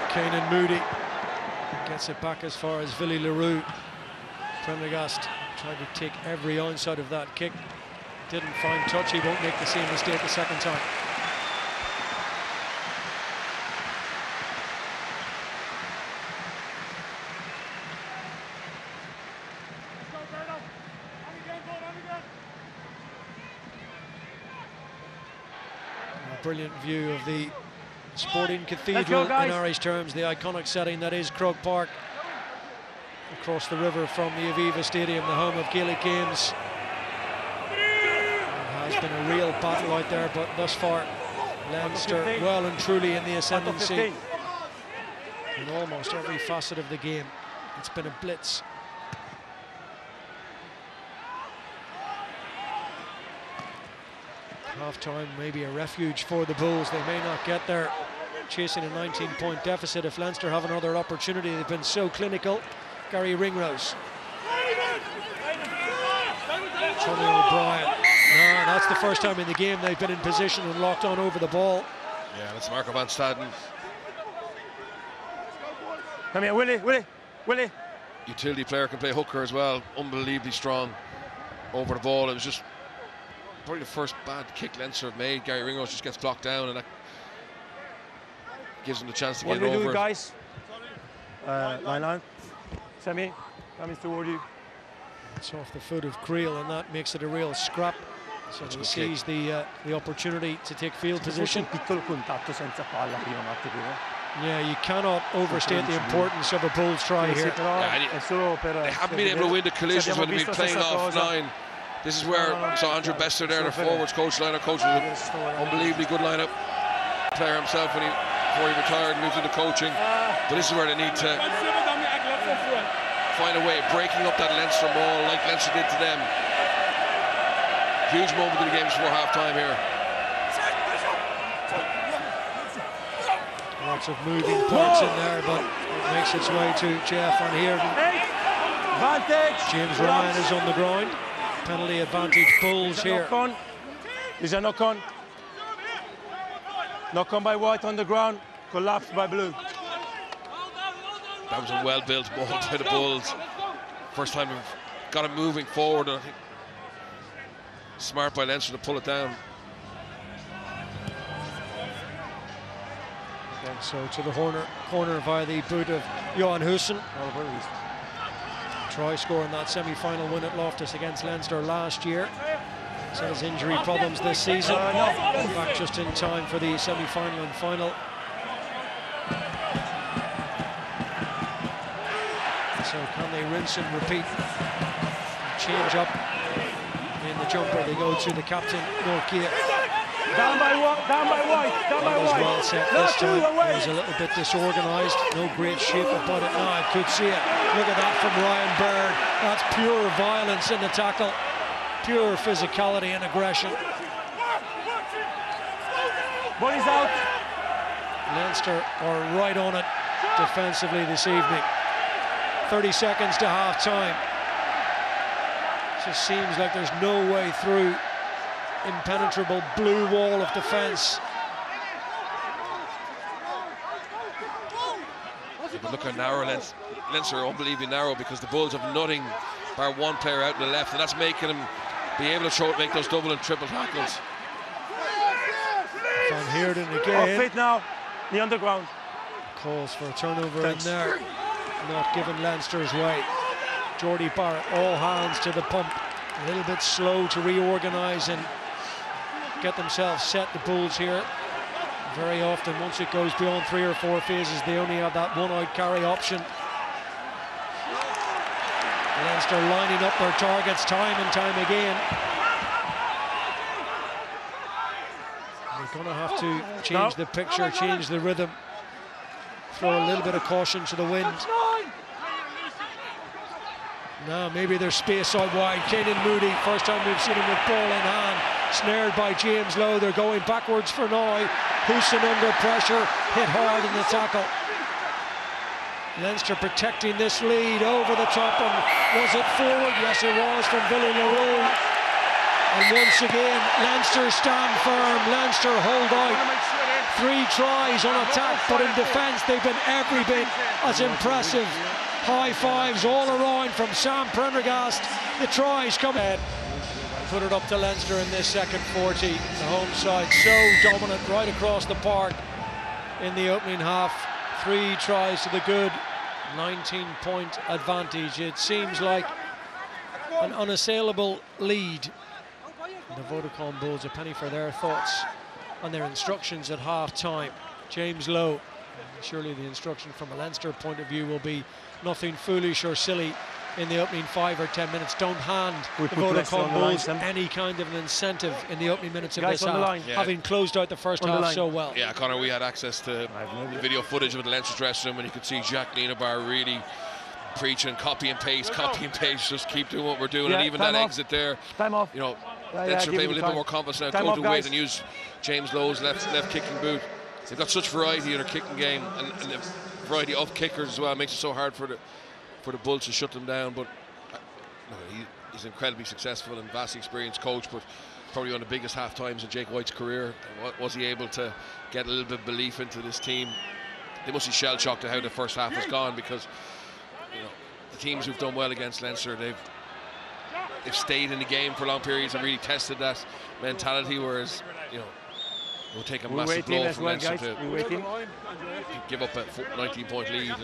A: Canon Moody gets it back as far as Willie Roux. Prendergast tried to take every ounce out of that kick. Didn't find touch. He won't make the same mistake the second time. Brilliant view of the sporting cathedral in Irish terms, the iconic setting that is Croke Park, across the river from the Aviva Stadium, the home of Gaelic games. It has been a real battle out there, but thus far Leinster well and truly in the ascendancy in almost every facet of the game. It's been a blitz. Half-time maybe a refuge for the Bulls. They may not get there, chasing a 19-point deficit. If Leinster have another opportunity, they've been so clinical. Garry Ringrose. Tommy O'Brien. No, that's the first time in the game they've been in position and locked on over the ball.
B: Yeah, that's Marco van Staden.
C: Come here, Willie.
B: Utility player, can play hooker as well. Unbelievably strong over the ball. It was just probably the first bad kick Leinster have made. Garry Ringrose just gets blocked down, and that gives him the chance to get it over.
C: What do we do, guys? Line on. Sammy, coming toward you.
A: It's off the foot of Creel, and that makes it a real scrap. So he sees the opportunity to take field position. Yeah, you cannot overstate the importance of a Bulls try here.
B: They haven't been able to win the collisions when they've been playing off 9. This is where we saw Andrew Bester there, the forwards coach, lineup coach, with an unbelievably good lineup player himself before he retired and moved into coaching. But this is where they need to find a way of breaking up that Leinster maul like Leinster did to them. Huge moment in the game before half-time here.
A: Lots of moving parts in there, but it makes its way to Jeff on here. James Ryan is on the ground. Penalty advantage Bulls here.
C: Is a knock on. Knock on by White on the ground, collapsed by Blue.
B: That was a well-built ball by the Bulls. First time we've got it moving forward, and I think smart by Leinster to pull it down.
A: So to the corner via the boot of Johan Hussen. Try scoring that semi-final win at Loftus against Leinster last year. He's had his injury problems this season. Back just in time for the semi-final and final. So can they rinse and repeat? Change up in the jumper. They go to the captain, Norkia.
C: Down by white, down by white, down by white.
A: Well set this time. It was a little bit disorganised. No great shape about it now. I could see it. Look at that from Ryan Baird. That's pure violence in the tackle. Pure physicality and aggression.
C: Body's out.
A: Leinster are right on it defensively this evening. 30 seconds to half-time. Just seems like there's no way through. Impenetrable blue wall of defence.
B: But look how narrow Leinster are unbelievably narrow, because the Bulls have nothing bar one player out in the left, and that's making them be able to make those double and triple tackles.
A: Van Heerden again.
C: Off it now, the underground.
A: Calls for a turnover in there. Not giving Leinster's way. Jordie, Barrett, all hands to the pump. A little bit slow to reorganise and get themselves set, the Bulls here. Very often, once it goes beyond 3 or 4 phases, they only have that one-out carry option. Leinster lining up their targets time and time again. They're going to have to change the picture, change the rhythm, throw a little bit of caution to the wind. Now maybe there's space out wide. Canon Moody, first time we've seen him with ball in hand. Snared by James Lowe. They're going backwards for now. Hussen under pressure, hit hard in the tackle. Leinster protecting this lead over the top, and was it forward? Yes, it was, from Willie Roux. And once again, Leinster stand firm. Leinster hold out. 3 tries on attack, but in defence they've been every bit as impressive. High fives all around from Sam Prendergast. The tries come in. Put it up to Leinster in this second 40. The home side so dominant right across the park in the opening half. 3 tries to the good, 19-point advantage. It seems like an unassailable lead. The Vodacom Bulls, a penny for their thoughts and their instructions at half-time. James Lowe. Surely the instruction from a Leinster point of view will be nothing foolish or silly in the opening 5 or 10 minutes. Don't hand the Vodacom Bulls any kind of an incentive in the opening minutes of this half, having closed out the first half so well.
B: Yeah, Conor, we had access to video footage of the Leinster dressing room, and you could see Jack Nienaber really preaching copy and paste, just keep doing what we're doing. And even that exit there, you know, Leinster playing a little bit more confidence now, go to wait and use James Lowe's left kicking boot. They've got such variety in their kicking game, and the variety of kickers as well. It makes it so hard for the Bulls to shut them down. But he's incredibly successful and vastly experienced coach, but probably one of the biggest half times in Jake White's career. Was he able to get a little bit of belief into this team? They must be shell shocked at how the first half has gone, because the teams who've done well against Leinster, they've stayed in the game for long periods and really tested that mentality, whereas it will take a massive blow from Leinster to give up a 19-point lead.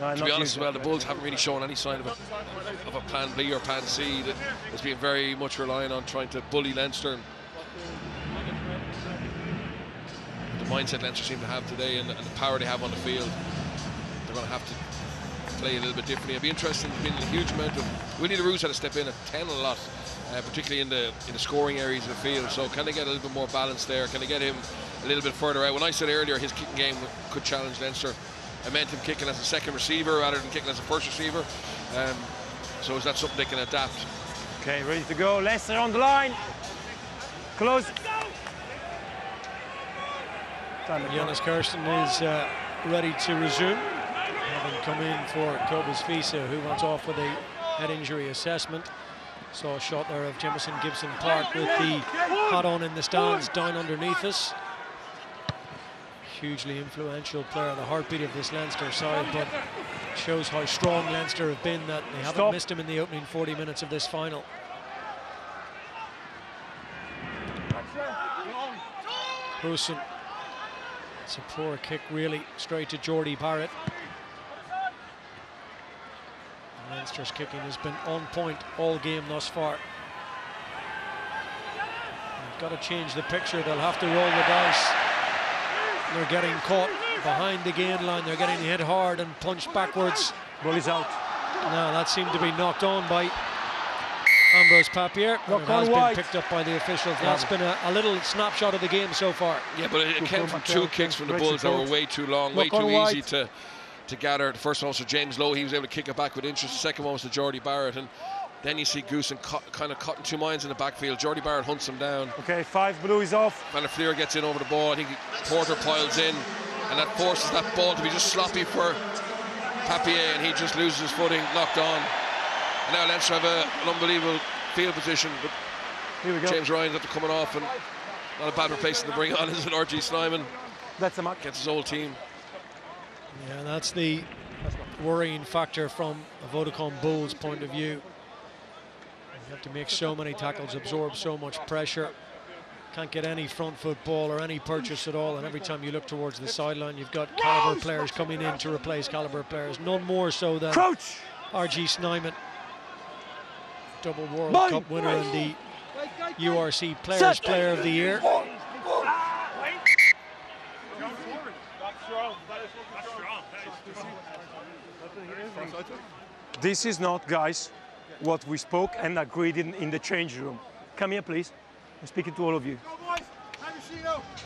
B: And to be honest as well, the Bulls haven't really shown any sign of a plan B or plan C. It's been very much relying on trying to bully Leinster. The mindset Leinster seem to have today, and the power they have on the field, they're going to have to play a little bit differently. It'll be interesting. There's been a huge amount of Willie Roux had to step in at 10 a lot, particularly in the scoring areas of the field. So can they get a little bit more balance there? Can they get him a little bit further out? When I said earlier his kicking game could challenge Leinster, I meant him kicking as a second receiver rather than kicking as a first receiver. So is that something they can adapt?
C: Okay, ready to go. Leinster on the line. Close.
A: Jonas Kirsten is ready to resume, having come in for Cobus Visa, who went off with a head injury assessment. Saw a shot there of Jamison Gibson-Park with the hat on in the stands down underneath us. Hugely influential player, the heartbeat of this Leinster side, but shows how strong Leinster have been that they haven't missed him in the opening 40 minutes of this final. Hussen It's a poor kick, really, straight to Jordie Barrett. Leinster's kicking has been on point all game thus far. They've got to change the picture. They'll have to roll the dice. They're getting caught behind the gain line. They're getting hit hard and punched backwards.
C: Ball is out.
A: Now that seemed to be knocked on by Ambrose Papier. It has been picked up by the officials. That's been a little snapshot of the game so far.
B: Yeah, but it came from 2 kicks from the Bulls that were way too long, way too easy to gather. The first one was to James Lowe. He was able to kick it back with interest. The second one was to Jordie Barrett. And then you see Goosen kind of cutting 2 minds in the backfield. Jordie Barrett hunts him down.
C: Okay, 5 blue is off.
B: And Flier gets in over the ball. I think Porter piles in. And that forces that ball to be just sloppy for Papier. And he just loses his footing, knocked on. And now Leinster have an unbelievable field position. But
C: here we go.
B: James Ryan's after coming off. And not a bad replacement to bring on, is it? RG Snyman.
C: That's the mark.
B: Gets his old team.
A: Yeah, that's the worrying factor from a Vodacom Bulls point of view. You have to make so many tackles, absorb so much pressure. Can't get any front foot ball or any purchase at all, and every time you look towards the sideline, you've got caliber players coming in to replace caliber players. None more so than RG Snyman, double World Cup winner and the URC Players Player of the Year.
C: This is not, guys, what we spoke and agreed in the change room. Come here, please. I'm speaking to all of you.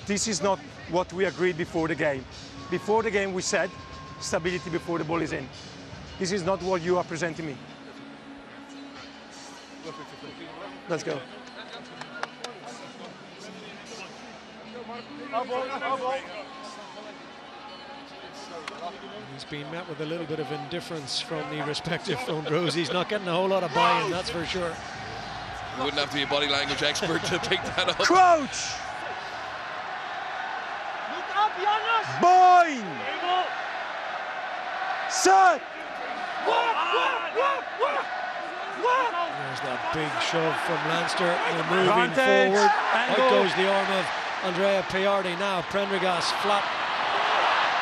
C: This is not what we agreed before the game. Before the game, we said stability before the ball is in. This is not what you are presenting me. Let's go.
A: He's been met with a little bit of indifference from the respective front rows. He's not getting a whole lot of buy-in, that's for sure.
B: You wouldn't have to be a body language expert to pick that up.
C: Crouch! Boyle! Set!
A: There's that big shove from Leinster. They're moving
C: Advantage.
A: forward.
C: Angle.
A: Out goes the arm of Andrea Piardi. Now Prendergast flat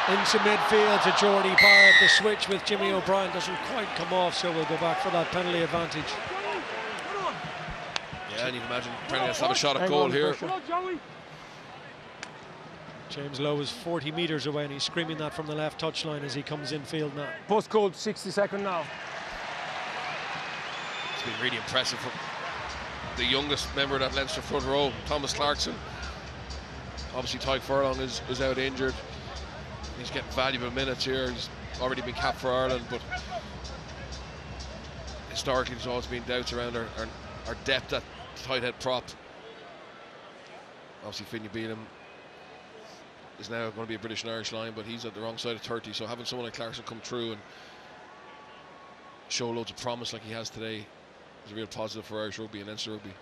A: into midfield to Jordie Barrett. The switch with Jimmy O'Brien doesn't quite come off, so we'll go back for that penalty advantage.
B: Yeah, and you can imagine Prendergast have a shot at goal here.
A: James Lowe is 40 metres away and he's screaming that from the left touchline as he comes in field now.
C: Post code 60 seconds now.
B: It's been really impressive from the youngest member of that Leinster front row, Thomas Clarkson. Obviously Ty Furlong is out injured. He's getting valuable minutes here. He's already been capped for Ireland, but historically there's always been doubts around our depth at tight head prop. Obviously Finney Beelum is now going to be a British and Irish line, but he's at the wrong side of 30, so having someone like Clarkson come through and show loads of promise like he has today is a real positive for Irish rugby and Leinster rugby.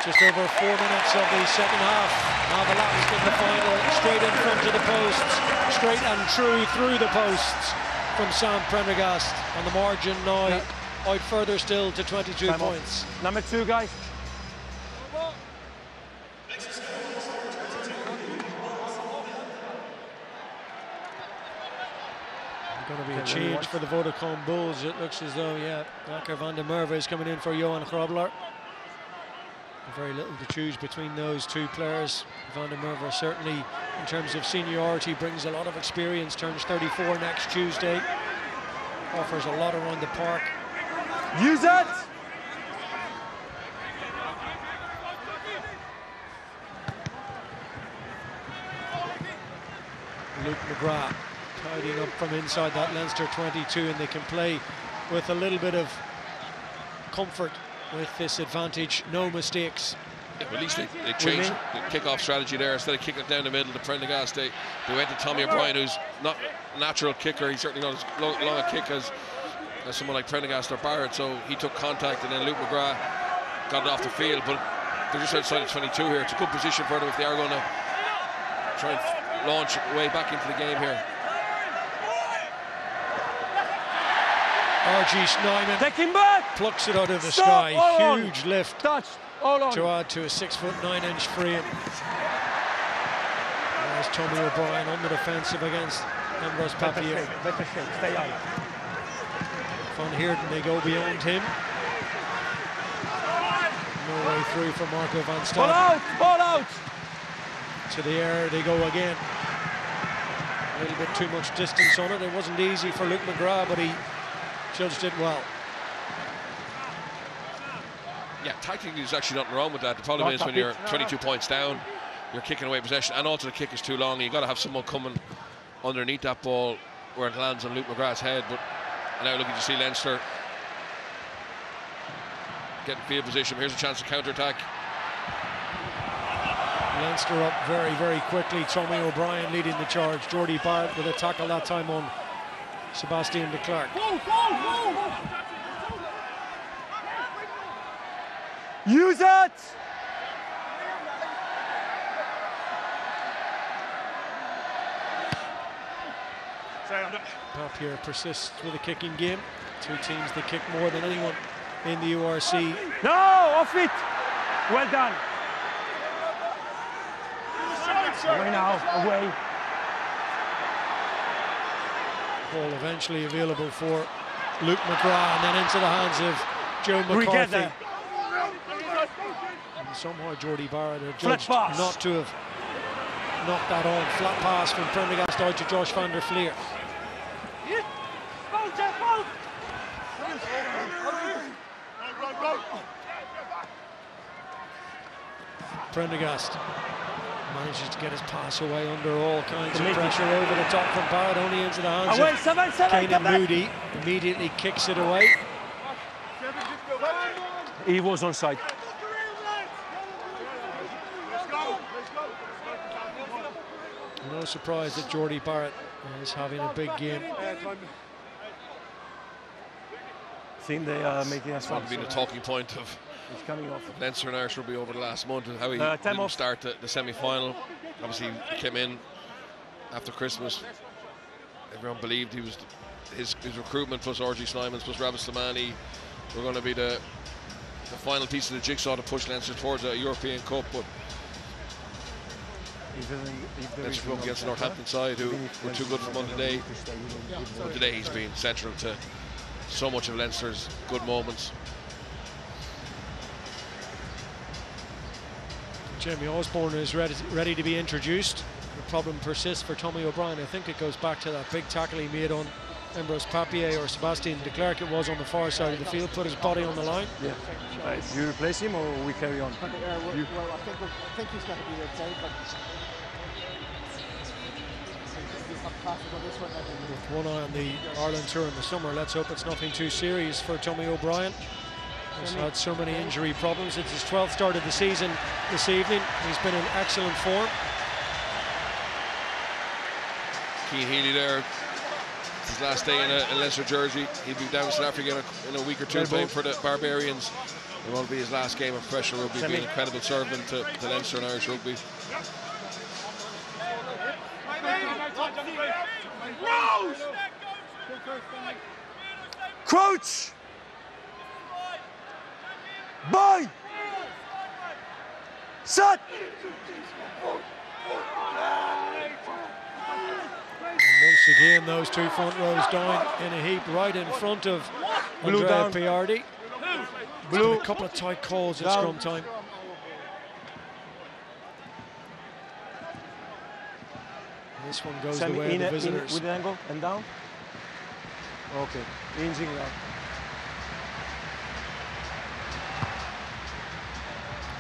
A: Just over 4 minutes of the second half. Now the last in the final, straight in front of the posts, straight and true through the posts from Sam Prendergast on the margin now. Out further still to 22
C: Time
A: points.
C: Off. Number 2, guys.
A: Going to be a change for the Vodacom Bulls. It looks as though, yeah, Akker van der Merwe is coming in for Johan Grobler. Very little to choose between those two players. Van der Merwe certainly, in terms of seniority, brings a lot of experience. Turns 34 next Tuesday. Offers a lot around the park.
C: Use it!
A: Luke McGrath tidying up from inside that Leinster 22, and they can play with a little bit of comfort with this advantage. No mistakes.
B: Yeah, at least they changed the kick-off strategy there. Instead of kicking it down the middle to Prendergast, they went to Tommy O'Brien, who's not a natural kicker. He's certainly not as long a kick as someone like Prendergast or Barrett, so he took contact, and then Luke McGrath got it off the field, but they're just outside of 22 here. It's a good position for them if they are going to try and launch way back into the game here.
A: R.G. Snyman
C: Take him back!
A: plucks it out of the
C: Stop,
A: sky.
C: hold on.
A: Huge lift
C: Touch, hold on.
A: to add to a 6'9" free. There's Tommy O'Brien on the defensive against Ambrose Papier.
C: Better shake, stay out.
A: Van Heerden, they go beyond him. No way through for Marco van
C: Ball
A: Staden.
C: out, ball out!
A: To the air they go again. A little bit too much distance on it. It wasn't easy for Luke McGrath, but he judged it well.
B: Yeah, tactically there's actually nothing wrong with that. The problem is when you're 22 points down, you're kicking away possession, and also the kick is too long. You've got to have someone coming underneath that ball where it lands on Luke McGrath's head. But now looking to see Leinster getting field position. Here's a chance to counter-attack.
A: Leinster up very, very quickly. Tommy O'Brien leading the charge. Jordie Barrett with a tackle that time on Sebastian de Klerk.
C: Use it!
A: Papier persists with a kicking game. Two teams that kick more than anyone in the URC.
C: No, off it! Well done. Away now, away.
A: Ball eventually available for Luke McGrath, and then into the hands of Joe McCarthy. And somehow Jordie Barrett had judged not to have knocked that on. Flat pass from Prendergast out to Josh van der Flier. Prendergast manages to get his pass away under all kinds of pressure over the top from Baird, only into the hands of Canon Moody. Immediately kicks it away.
C: He was onside.
A: No surprise that Jordie Barrett is having a big game.
C: I think they are making us
B: That's been the talking point of
C: coming off.
B: Leinster and Irish Rugby over the last month, and how he didn't start the semi-final. Obviously, he came in after Christmas. Everyone believed he was his recruitment plus R.G. Snyman plus Rabah Slimani were going to be the final piece of the jigsaw to push Leinster towards a European Cup. But Leinster up against the Northampton side, who were too good for them on the day. But today he's been central to so much of Leinster's good moments.
A: Jamie Osborne is ready to be introduced. The problem persists for Tommy O'Brien. I think it goes back to that big tackle he made on Ambrose Papier, or Sebastian de Klerk it was, on the far side of the field, put his body on the line.
C: Yeah. You replace him or we carry on?
G: Well, I think he's going to be outside, but
A: with one eye on the Ireland tour in the summer, let's hope it's nothing too serious for Tommy O'Brien. He's had so many injury problems. It's his 12th start of the season this evening. He's been in excellent form.
B: Cian Healy there. It's his last day in a Leinster jersey. He'll be down in South Africa in a week or two playing for the Barbarians. It will be his last game of professional rugby. Being an incredible servant to Leinster and Irish rugby.
C: Crouch! Boy! Set!
A: Once again, those two front rows down in a heap right in front of Andrea Piardi. A couple of tight calls at scrum time. This one goes the way of the visitors.
C: With the angle and down? Okay, inching out.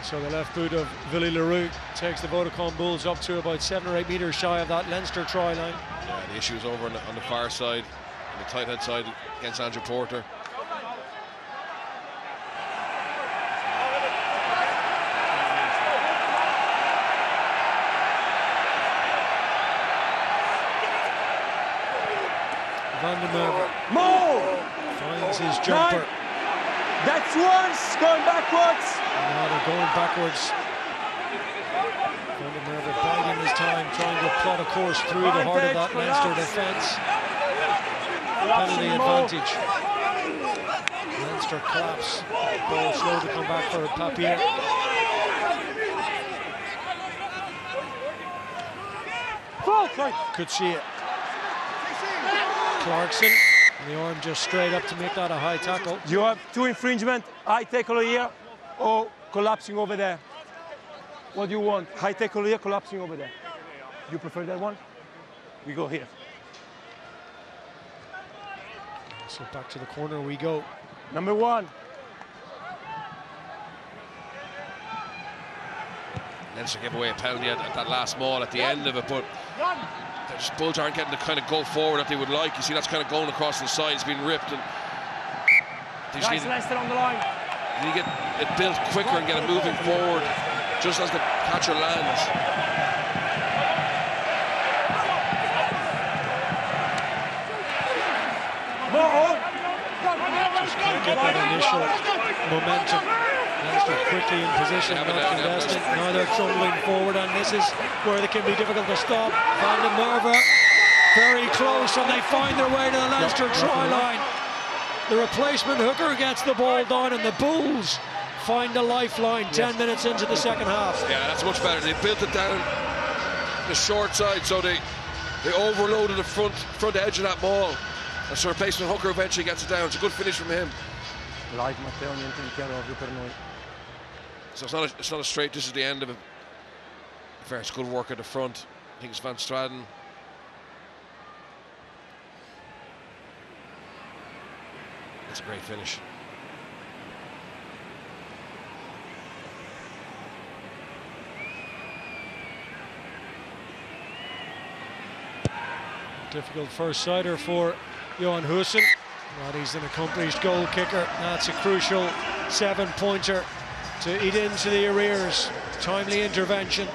A: So the left boot of Willie Roux takes the Vodacom Bulls up to about 7 or 8 metres shy of that Leinster try line.
B: Yeah, the issue is over on the far side, on the tight head side against Andrew Porter.
A: Van der Merwe finds his jumper.
C: That's once, going backwards.
A: Now they're going backwards. Van der Merwe biding his time, trying to plot a course through the heart of that Leinster defence. Penalty advantage. Leinster collapse. Ball slow to come back for Papier. Could see it. Clarkson. And the arm just straight up to make that a high tackle.
C: You have 2 infringement, high tackle here or collapsing over there. What do you want? High tackle here, collapsing over there. You prefer that one? We go here.
A: So back to the corner we go.
C: Number 1.
B: Leinster gave away a penalty at that last maul at the end of it, but the Bulls aren't getting the kind of go forward that they would like. You see, that's kind of going across the side. It's been ripped, and
C: Guys, Leinster on the line.
B: You need to get it built quicker and get it moving forward, just as the catcher lands.
A: Just can't get that initial momentum. Leinster quickly in position, not contested. Now they're trundling forward, and this is where it can be difficult to stop. Van den Merwe very close, and they find their way to the Leinster try line. The replacement hooker gets the ball down, and the Bulls find a lifeline 10 minutes into the second half.
B: Yeah, that's much better. They built it down the short side, so they overloaded the front edge of that maul. And so the replacement hooker eventually gets it down. It's a good finish from him. So it's not a straight, this is the end of it. Very good work at the front. I think it's Van Straten. That's a great finish.
A: Difficult first-sider for Jan-hendrik. But he's an accomplished goal kicker. That's a crucial 7-pointer to eat into the arrears. Timely intervention.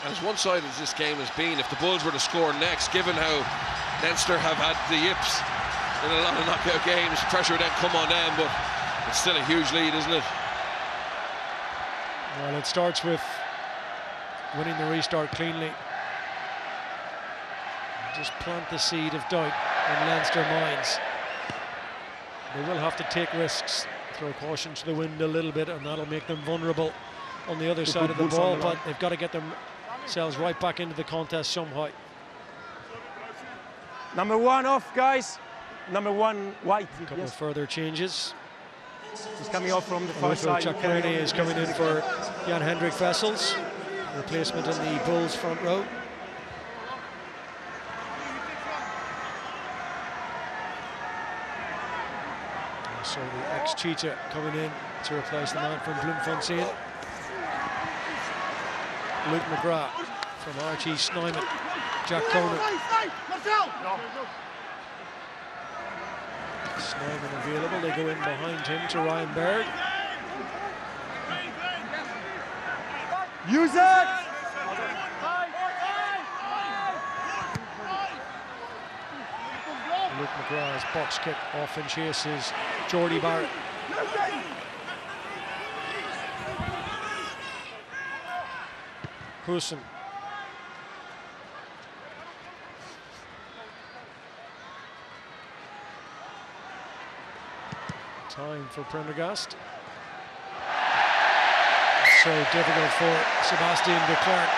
B: And as one-sided as this game has been, if the Bulls were to score next, given how Leinster have had the yips in a lot of knockout games, pressure then come on them, but it's still a huge lead, isn't it?
A: Well, it starts with winning the restart cleanly. Just plant the seed of doubt in Leinster minds. They will have to take risks, throw caution to the wind a little bit, and that'll make them vulnerable on the other side of the ball, but they've got to get themselves right back into the contest somehow.
C: Number 1 off, guys. Number 1 white.
A: A couple of further changes.
C: He's coming off from the far side.
A: Byrne is coming in for Jan-hendrik Vessels. Replacement in the Bulls front row. So the ex-Cheetah coming in to replace the man from Bloemfontein. Luke McGrath from Archie Snyman. Jack Conan. Snyman available, they go in behind him to Ryan Baird.
C: Use it!
A: Luke McGrath's box kick off and chases Jordie Barrett. Roux. Time for Prendergast. It's so difficult for Sebastian de Klerk.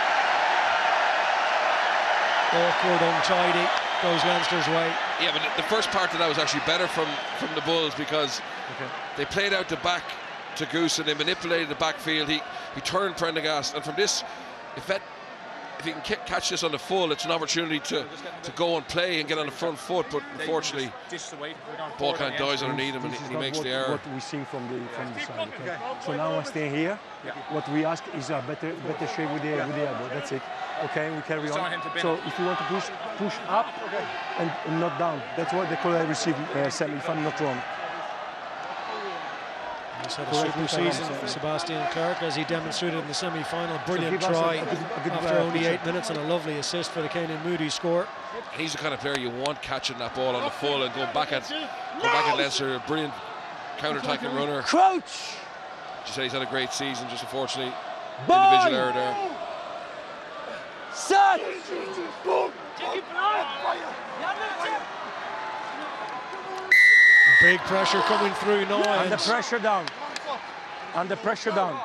A: Awkward, untidy, goes Leinster's way.
B: Yeah, but the first part of that was actually better from the Bulls, because they played out the back to Goose and they manipulated the backfield. He turned Prendergast, and from this, if he can catch this on the full, it's an opportunity to go and play and get on the front foot, but unfortunately ball kind of dies underneath him and he makes the error.
C: What we see from the side, okay? So now I stay here. What we ask is a better shape with the elbow, that's it. Okay, we carry on. So if you want to push up and not down, that's what they call a receive semi, if I'm not wrong.
A: He's had a super season for Sebastian Clark, as he demonstrated in the semi-final. Brilliant try after only 8 minutes, and a lovely assist for the Canon Moody score.
B: He's the kind of player you want catching that ball on the full and going back at Leinster. A brilliant counter-attacking runner.
C: Crouch!
B: You say he's had a great season, just unfortunately individual error there.
C: Set!
A: Big pressure coming through now.
C: And the pressure down. And the pressure down.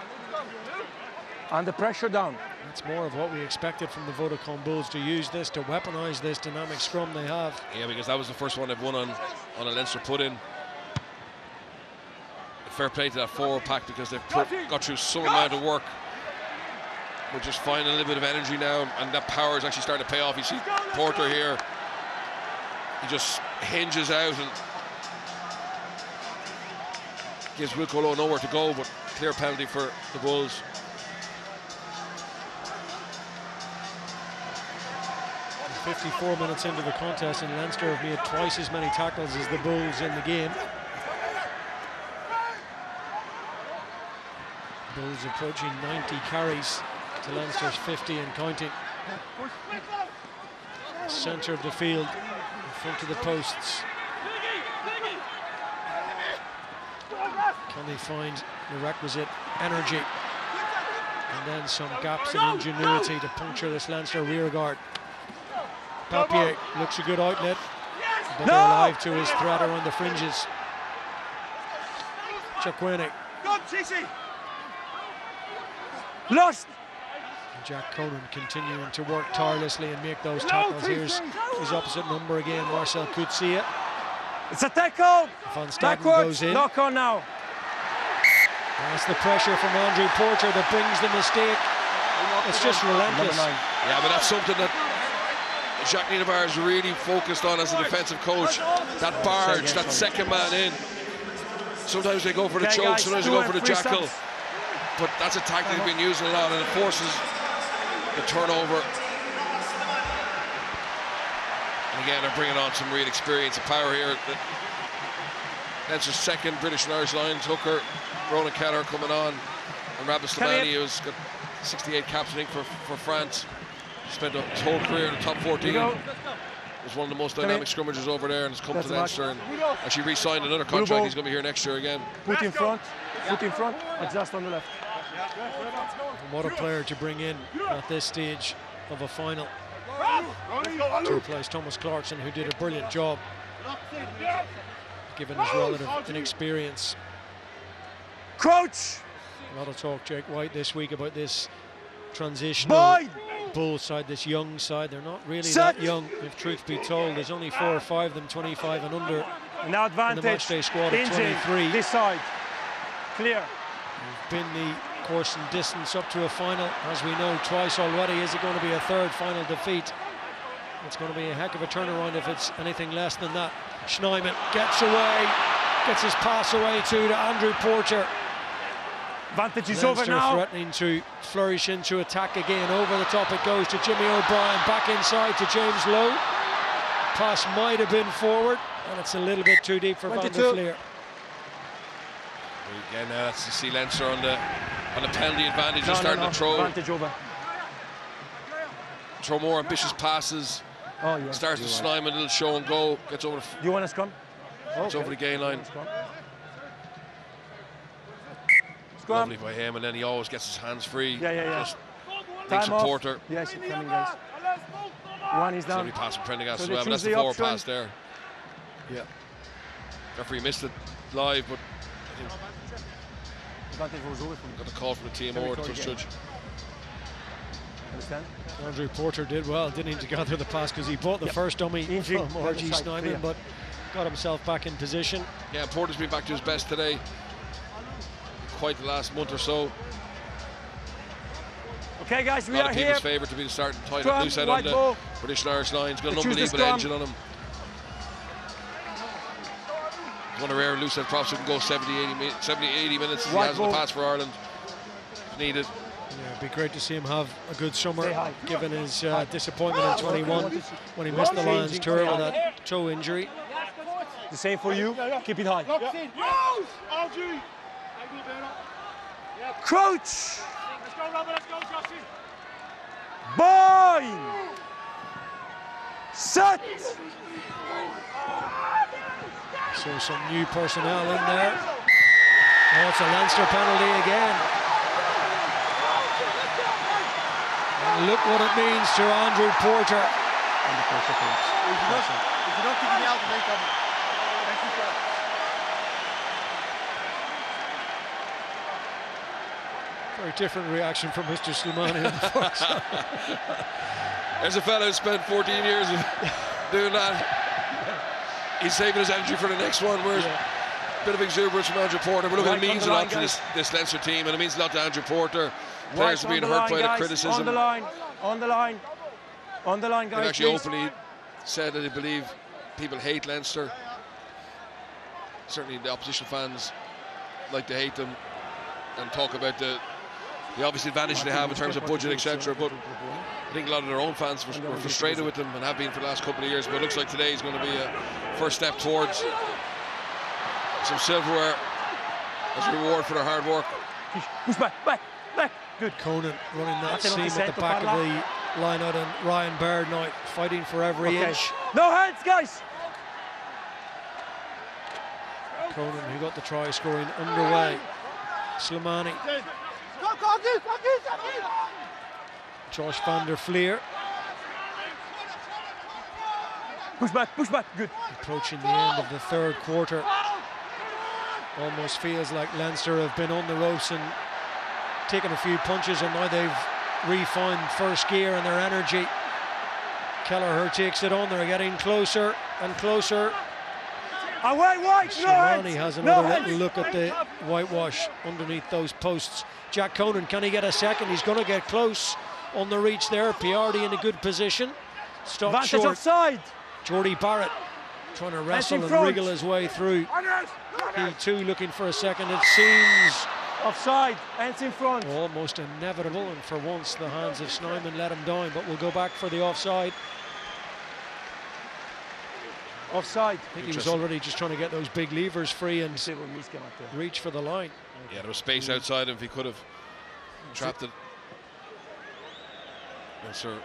C: And the pressure down.
A: That's more of what we expected from the Vodacom Bulls, to use this, to weaponise this dynamic scrum they have.
B: Yeah, because that was the first one they've won on a Leinster put-in. Fair play to that forward pack, because they've got through some amount of work. We're just finding a little bit of energy now, and that power is actually starting to pay off. You see Porter here. He just hinges out and gives Wilco Lowe nowhere to go, but clear penalty for the Bulls.
A: And 54 minutes into the contest, and Leinster have made twice as many tackles as the Bulls in the game. Bulls approaching 90 carries to Leinster's 50 and counting. Centre of the field, in front of the posts. Can they find the requisite energy and then some gaps in ingenuity to puncture this Leinster rearguard? Papier looks a good outlet, but they're alive to his threat around the fringes. Chakwene.
C: Lost!
A: Jack Conan continuing to work tirelessly and make those tackles. Here's his opposite number again, Marcel Coetzee.
C: It's a tackle!
A: Van Staden goes in.
C: Knock on now.
A: That's the pressure from Andrew Porter that brings the mistake. It's just relentless.
B: Yeah, but that's something that Jacques Nienaber is really focused on as a defensive coach. That barge, that second man in. Sometimes they go for the choke, sometimes they go for the jackal. But that's a tactic they've been using a lot, and it forces the turnover. And again, they're bringing on some real experience and power here. That's his second British and Irish Lions hooker. Rónan Kelleher coming on, and Rabah Slimani, who's got 68 caps, I think, for France. Spent his whole career in the top 14. Was one of the most dynamic scrummagers over there, and has come to Leinster and actually re-signed another contract. He's going to be here next year again.
C: Put in front, adjust on the left.
A: And what a player to bring in at this stage of a final, to replace Thomas Clarkson, who did a brilliant job given his relative inexperience.
C: Coach!
A: A lot of talk, Jake White, this week about this transitional Bull side, this young side. They're not really that young, if truth be told. There's only 4 or 5 of them 25 and under.
C: Now advantage
A: in the matchday squad of 23.
C: This side, clear.
A: They've been the course and distance up to a final, as we know, twice already. Is it going to be a third final defeat? It's going to be a heck of a turnaround if it's anything less than that. Snyman gets away, gets his pass away to Andrew Porter.
C: Advantage is
A: Leinster
C: over now.
A: Threatening to flourish into attack again. Over the top it goes to Jimmy O'Brien. Back inside to James Lowe. Pass might have been forward, and it's a little bit too deep for Van der Flier.
B: Again, that's to see Leinster on the penalty advantage. They're starting to throw.
C: Advantage over.
B: Throw more ambitious passes.
C: Oh, yeah.
B: Starts to Snyman, a little show and go. Gets over.
C: You want to scrum?
B: Gets over the gain line. Lovely by him, and then he always gets his hands free. Just links with Porter.
C: Yes, coming, guys. One is down.
B: Lovely pass from Prendergast as well, but that's the forward pass there.
C: Yeah.
B: Referee missed it live, but I think
C: advantage was over.
B: got the call from the TMO, the touch judge.
C: Understand?
A: Andrew Porter did well, didn't he, to gather the pass, because he bought the first dummy from RG Snyman, but got himself back in position.
B: Yeah, Porter's been back to his best today. Quite the last month or so.
C: Okay, guys, we
B: are here. A lot of people's favourite to be the starting title. Loose head on the British and Irish Lions. Got an unbelievable engine on him. He's one of the rare loose head props who can go 70, 80 minutes as he has in the past for Ireland. If needed.
A: Yeah, it'd be great to see him have a good summer, given his disappointment in 21 when he missed the Lions tour with that toe injury.
C: The same for you. Keep it high. Crouch! Let's go, Rabah, let's go, Josie! Boy! Set!
A: So some new personnel in there. Oh, it's a Leinster penalty again. And look what it means to Andrew Porter.
C: and the pressure collapse.
G: If you don't kick me out, they come. Thank you, sir.
A: Very different reaction from Mr. Slimani on the far side.
B: There's a fella who spent 14 years of doing that. He's saving his energy for the next one. Whereas a bit of exuberance from Andrew Porter. But look, it means a lot to this Leinster team, and it means a lot to Andrew Porter. Players are being hurt by the criticism.
C: On the line, on the line, on the line, guys.
B: He actually openly said that he believed people hate Leinster. Certainly the opposition fans like to hate them and talk about the obvious advantage they have in terms of budget, etc. But I think a lot of their own fans were frustrated with them and have been for the last couple of years. But it looks like today is going to be a first step towards some silverware as a reward for their hard work.
C: Push back, back, back. Good.
A: Conan running that seam at the back of the line out, and Ryan Baird now fighting for every inch.
C: No hands, guys.
A: Conan, who got the try scoring underway. Slimani. Josh van der Flier.
C: Push back, good.
A: Approaching the end of the third quarter. Almost feels like Leinster have been on the ropes and taken a few punches, and now they've refound first gear and their energy. Kelleher takes it on, they're getting closer and closer.
C: Away, white,
A: Slimani has another little look at the whitewash underneath those posts. Jack Conan, can he get a second? He's going to get close on the reach there. Piardi in a good position. Stopped short.
C: Offside.
A: Jordie Barrett trying to wrestle and wriggle his way through. He too looking for a second. It seems
C: offside. Hands in front.
A: Almost inevitable, and for once the hands of Snyman let him down. But we'll go back for the offside.
C: Offside.
A: I think he was already just trying to get those big levers free and reach for the line.
B: Yeah, there was space outside him if he could have trapped it. Yes, sir.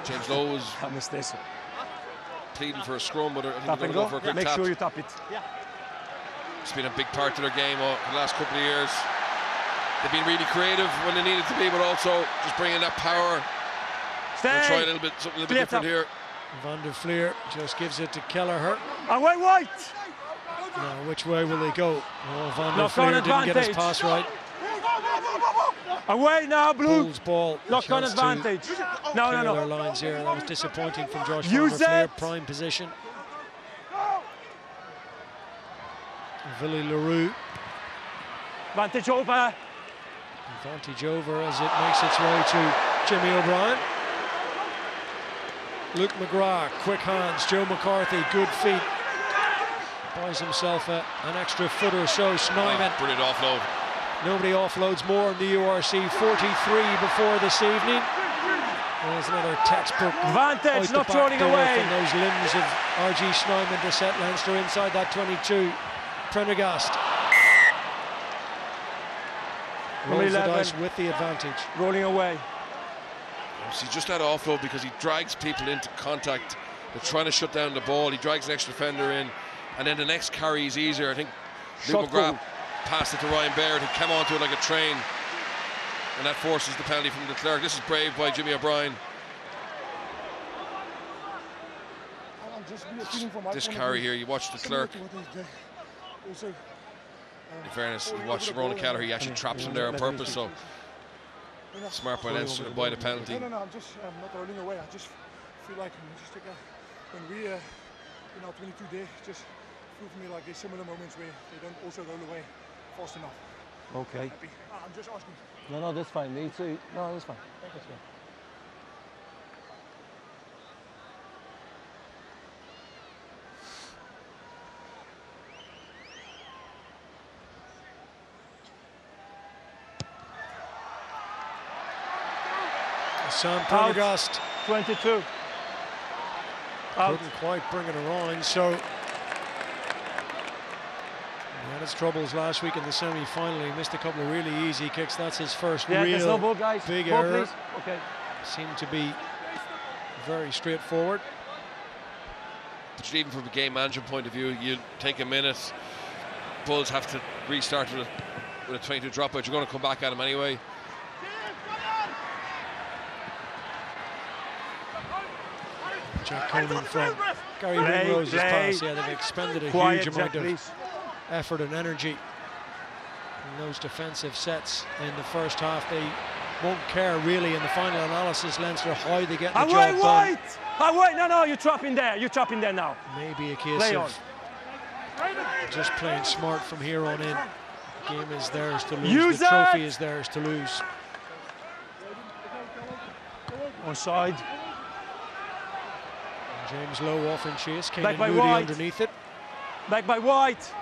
B: James Lowe was pleading for a scrum, but I think they're going to go for a quick tap.
C: Make sure you tap it.
B: It's been a big part of their game over the last couple of years. They've been really creative when they needed to be, but also just bringing that power. We'll try something a little bit different here.
A: Van der Flier just gives it to Kelleher.
C: Away, white.
A: Now, which way will they go? Oh, Van der Flier didn't get his pass right.
C: Away now, blue.
A: Bulls ball.
C: Lock on advantage. No.
A: Their lines here. That was disappointing from Josh Van der Flier. Prime position. Willie Roux.
C: Advantage over.
A: Advantage over as it makes its way to Jimmy O'Brien. Luke McGrath, quick hands. Joe McCarthy, good feet. Buys himself an extra foot or so. Snyman.
B: Brilliant offload.
A: Nobody offloads more in the URC. 43 before this evening. There's another textbook
C: advantage, not turning away
A: from those limbs of RG Snyman to set Leinster inside that 22. Prendergast rolls the dice with the advantage.
C: Rolling away.
B: He's just had offload because he drags people into contact. They're trying to shut down the ball. He drags an extra defender in, and then the next carry is easier. I think Luke McGrath passed it to Ryan Baird, who came onto it like a train, and that forces the penalty from the Clerk. This is brave by Jimmy O'Brien. This carry here, you watch the Clerk. In fairness, you watch Rónan Kelleher, he actually traps him there on purpose, so smart by Leinster to buy the penalty.
G: No, I'm just not rolling away. I just feel like when we, in our 22 day, just feel to me like there's similar moments where they don't also roll away fast enough.
C: Okay.
G: I'm just asking.
C: No, that's fine. Me too. No, that's fine. That's fine.
A: Sam Prendergast
C: 22.
A: Couldn't quite bring it around, so he had his troubles last week in the semi-final. He missed a couple of really easy kicks. That's his first real
C: ball, guys.
A: Big
C: ball,
A: error.
C: Please. Okay.
A: Seemed to be very straightforward.
B: But even from a game management point of view, you take a minute. Bulls have to restart with a 22 dropout. You're going to come back at him anyway.
A: Jack Conan from Garry Ringrose's pass. Yeah, they've expended a huge amount of effort and energy in those defensive sets in the first half. They won't care really in the final analysis, Leinster, how they get the job done.
C: No, you trap in there. You trap in there now.
A: Maybe a case of just playing smart from here on in. The game is theirs to lose. The trophy is theirs to lose.
C: Onside.
A: James Lowe off in chase. Canon Moody underneath it.
C: Back by White.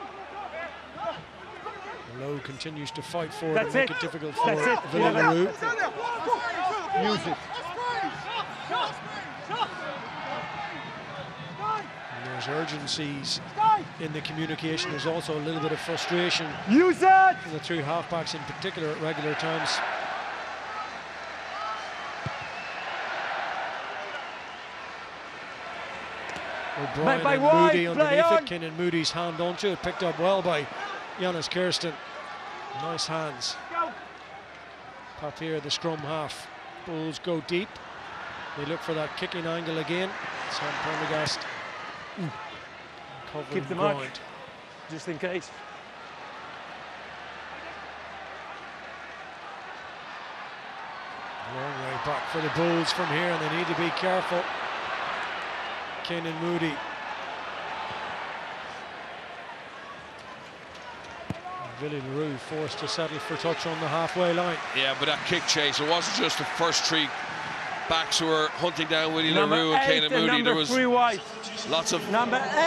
A: Lowe continues to fight for it and make it difficult for Willie.
C: Use it.
A: And there's urgencies in the communication. There's also a little bit of frustration.
C: Use it!
A: For the two halfbacks in particular at regular times. O'Brien and Moody underneath it. Canon Moody's hand onto it, picked up well by Jonas Kirsten. Nice hands. Papier, the scrum half. Bulls go deep. They look for that kicking angle again. Sam Prendergast covering
C: Keep the
A: ground.
C: mark, just in case.
A: Long way back for the Bulls from here, and they need to be careful. Canon Moody. Willie Roux forced to settle for touch on the halfway line.
B: Yeah, but that kick chase, it wasn't just the first three backs who were hunting down Willie Roux and Canon Moody. There was lots of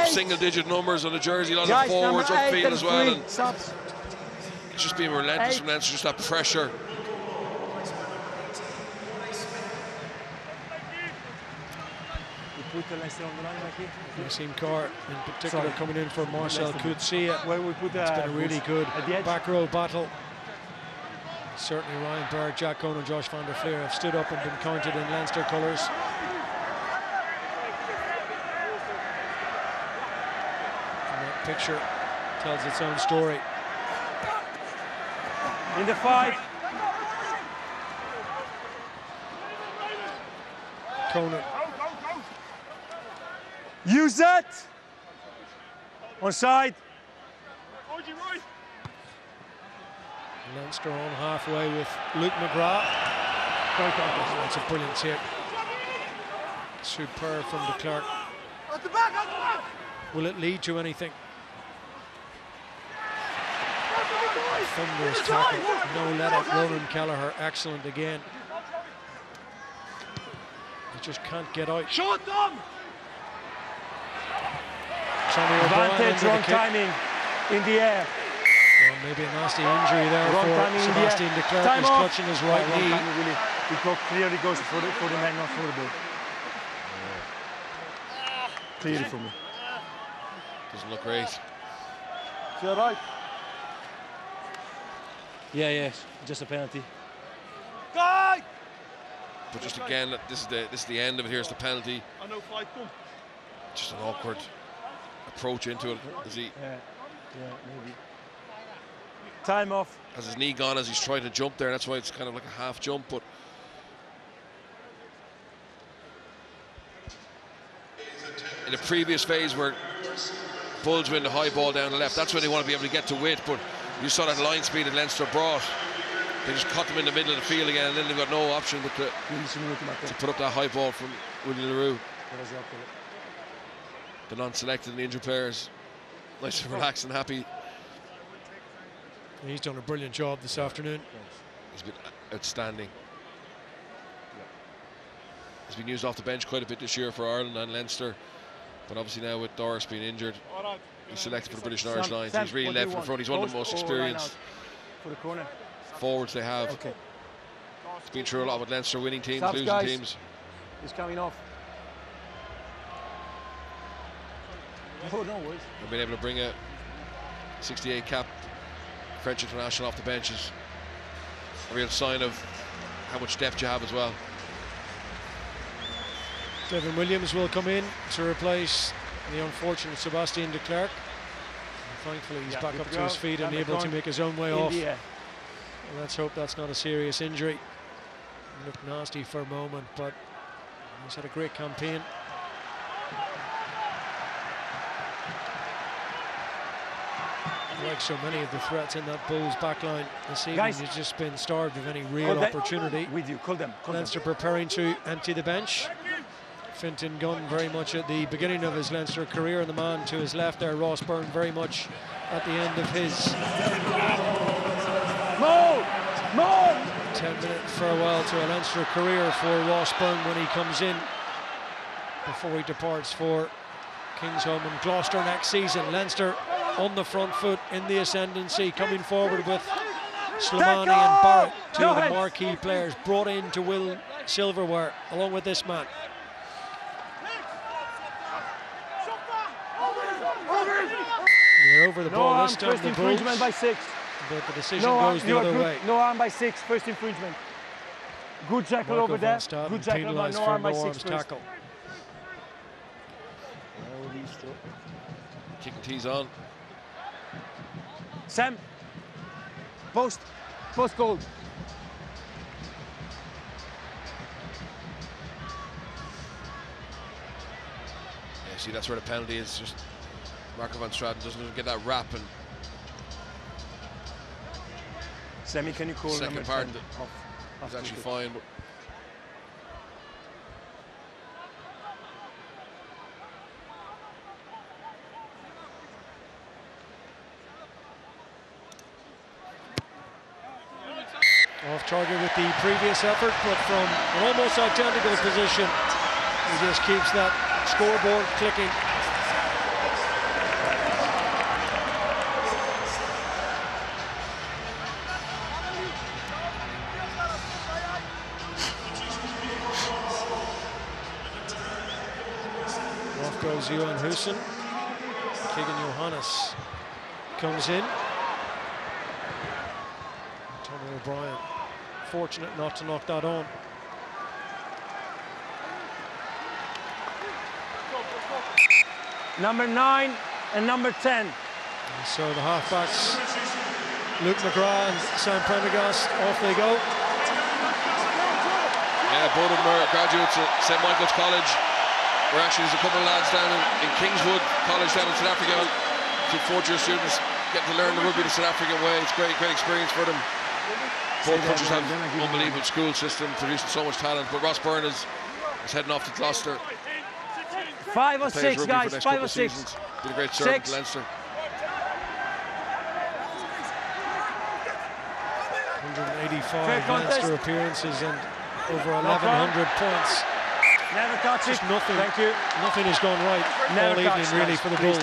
B: single-digit numbers on the jersey, a lot of forwards upfield as well. And it's just being relentless from Leinster, just that pressure.
A: Nassim Carr in particular coming in for Marcel Coetzee. It's been a really good back row battle. Certainly Ryan Baird, Jack Conan and Josh van der Flier have stood up and been counted in Leinster colours. And that picture tells its own story.
C: In the fight.
A: Conan.
C: Use it! Onside.
A: Leinster on halfway with Luke McGrath. That's a brilliant hit. Superb from de Klerk. Will it lead to anything? Thunderous tackle. No let up. Rónan Kelleher, excellent again. He just can't get out.
C: Shot them!
A: Advantage,
C: wrong timing in the air.
A: Well, maybe a nasty injury there for Sebastian de Klerk. He's clutching his right knee.
C: Really. He clearly goes for the man, not for the ball. Clearly for me.
B: Doesn't look great.
C: Is that right? Yeah, just a penalty.
B: But just again, this is the end of it. Here's the penalty. Just an awkward approach into it.
C: Yeah, maybe. Time off.
B: Has his knee gone as he's trying to jump there. That's why it's kind of like a half jump. But in the previous phase where Bulls win the high ball down the left, that's where they want to be able to get to width. But you saw that line speed that Leinster brought. They just cut them in the middle of the field again, and then they've got no option but to put up that high ball from Willie Roux. The non-selected and the injured players nice and relaxed and happy.
A: He's done a brilliant job this afternoon.
B: He's been outstanding. He's been used off the bench quite a bit this year for Ireland and Leinster, but obviously now with Doris being injured, he's selected for the British and Irish line. So he's really left from front. He's one of the most experienced forwards they have. He's been through a lot with Leinster, winning teams, losing teams.
C: He's coming off. Oh, no worries.
B: And being able to bring a 68 cap French international off the bench is a real sign of how much depth you have as well.
A: Devin Williams will come in to replace the unfortunate Sebastian de Klerk. And thankfully he's back up to his feet and able to make his own way off. And let's hope that's not a serious injury. It looked nasty for a moment, but he's had a great campaign. Like so many of the threats in that Bulls backline this evening,
C: Guys,
A: has just been starved of any real opportunity.
C: With you, call them.
A: Leinster preparing to empty the bench. Fintan Gunn very much at the beginning of his Leinster career, and the man to his left there, Ross Byrne, very much at the end of his 10-minute farewell to a Leinster career for Ross Byrne when he comes in before he departs for Kingsholm and Gloucester next season. Leinster on the front foot in the ascendancy, coming forward with Slimani and Barrett, two of the marquee players brought in to will silverware along with this man. They're over the ball this time,
C: first
A: the
C: infringement
A: Bulls,
C: by 6.
A: but the decision goes the other way.
C: No arm by 6, first infringement. Good tackle over there. Good tackle, but no arm by 6
A: tackle.
B: Kicking tees on.
C: Sam, post goal.
B: Yeah, see, that's where the penalty is. Just Marco van Straten doesn't get that wrap, and
C: Sammy, can you call
B: second part is actually fine. But
A: off target with the previous effort, but from an almost identical position, he just keeps that scoreboard clicking. Off goes Johan Hussen. Keegan Johannes comes in. Tommy O'Brien fortunate not to knock that on.
C: Number 9 and number 10.
A: And so the halfbacks, Luke McGrath and Sam Prendergast, off they go.
B: yeah, both of them are graduates at St. Michael's College. Where actually there's a couple of lads down in Kingswood College down in South Africa. Two fourth-year students getting to learn the rugby the South African way. It's great experience for them. Both countries have unbelievable school system, producing so much talent. But Ross Byrne is heading off to Gloucester.
C: 5 or 6, guys. 5 or 6.
B: Did a great serve to Leinster.
A: 185 Leinster appearances and over 1,100 points.
C: Never touch it.
A: Nothing.
C: Thank you.
A: Nothing has gone right all evening, really, for the Bulls.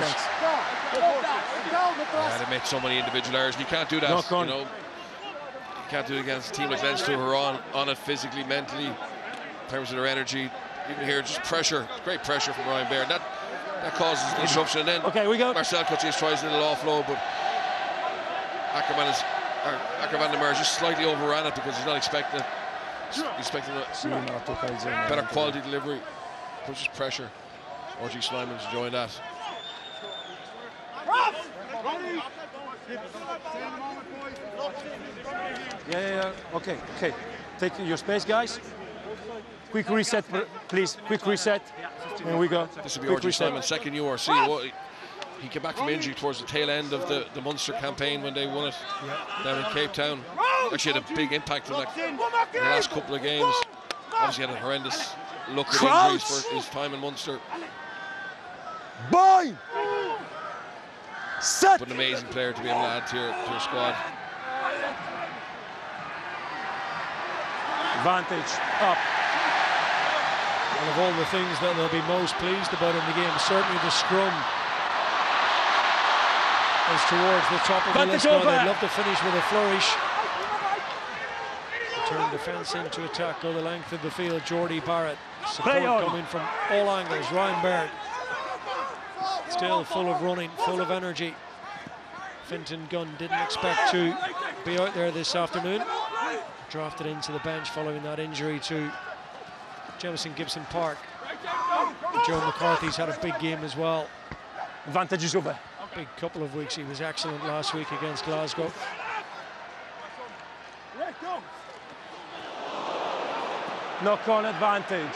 B: Yeah, they made so many individual errors. You can't do that. You know, you can't do it against a team like Leinster who are on it physically, mentally, in terms of their energy. You can hear just pressure, great pressure from Ryan Baird. That causes the disruption. And then Marcel Coutier tries a little offload, but Ackerman de Meer just slightly overran it because he's not expecting it. He's expecting a better quality delivery. Pushes pressure. RG Snyman's enjoying that.
C: Yeah. Okay. Take your space, guys. Quick reset, please. Quick reset. Here we go.
B: This will be RG Snyman's second URC. He came back from injury towards the tail end of the Munster campaign when they won it down in Cape Town. Actually had a big impact on in the last couple of games. Obviously had a horrendous look at injuries for his time in Munster.
C: Boy! Set!
B: But an amazing player to be able to add to your squad.
C: Advantage up.
A: One of all the things that they'll be most pleased about in the game, certainly the scrum is towards the top of the list now. They'd love to finish with a flourish. Turn defence into attack, go the length of the field. Jordie, Barrett, support coming from all angles. Ryan Baird, still full of running, full of energy. Fintan Gunn didn't expect to be out there this afternoon. Drafted into the bench following that injury to Jamison Gibson-Park. Joe McCarthy's had a big game as well.
C: Advantage is over.
A: Big couple of weeks. He was excellent last week against Glasgow.
C: Knock-on advantage.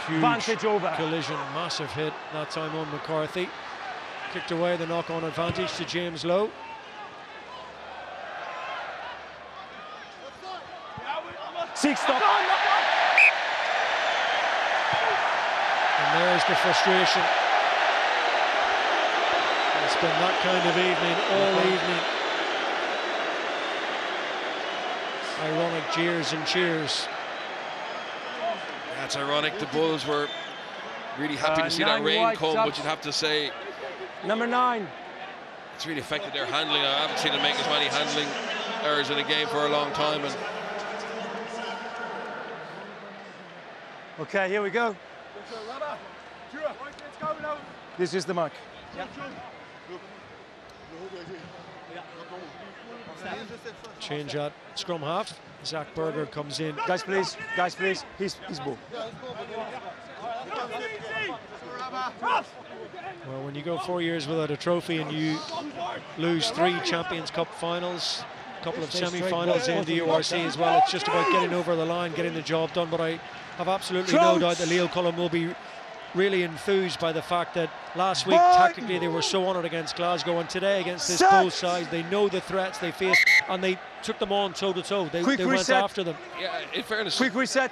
A: Huge
C: advantage over.
A: Collision, massive hit that time on McCarthy. Kicked away the knock-on advantage to James Lowe.
C: 6, stop.
A: And there's the frustration. It's been that kind of evening all evening. Ironic jeers and cheers.
B: That's ironic. The Bulls were really happy to see that rain come, but you'd have to say
C: number 9.
B: it's really affected their handling. I haven't seen them make as many handling errors in a game for a long time. And
C: okay, here we go. This is the mark.
A: Change at scrum half. Zach Berger comes in.
C: Guys, please. Guys, please. He's ball.
A: Well, when you go 4 years without a trophy and you lose 3 Champions Cup finals, a couple of semi-finals in the URC as well, it's just about getting over the line, getting the job done. But I have absolutely no doubt that Leo Cullen will be really enthused by the fact that last week tactically they were so on it against Glasgow, and today against this Bulls side they know the threats they face and they took them on toe to toe. They went after them.
B: Yeah, in fairness,
C: quick reset.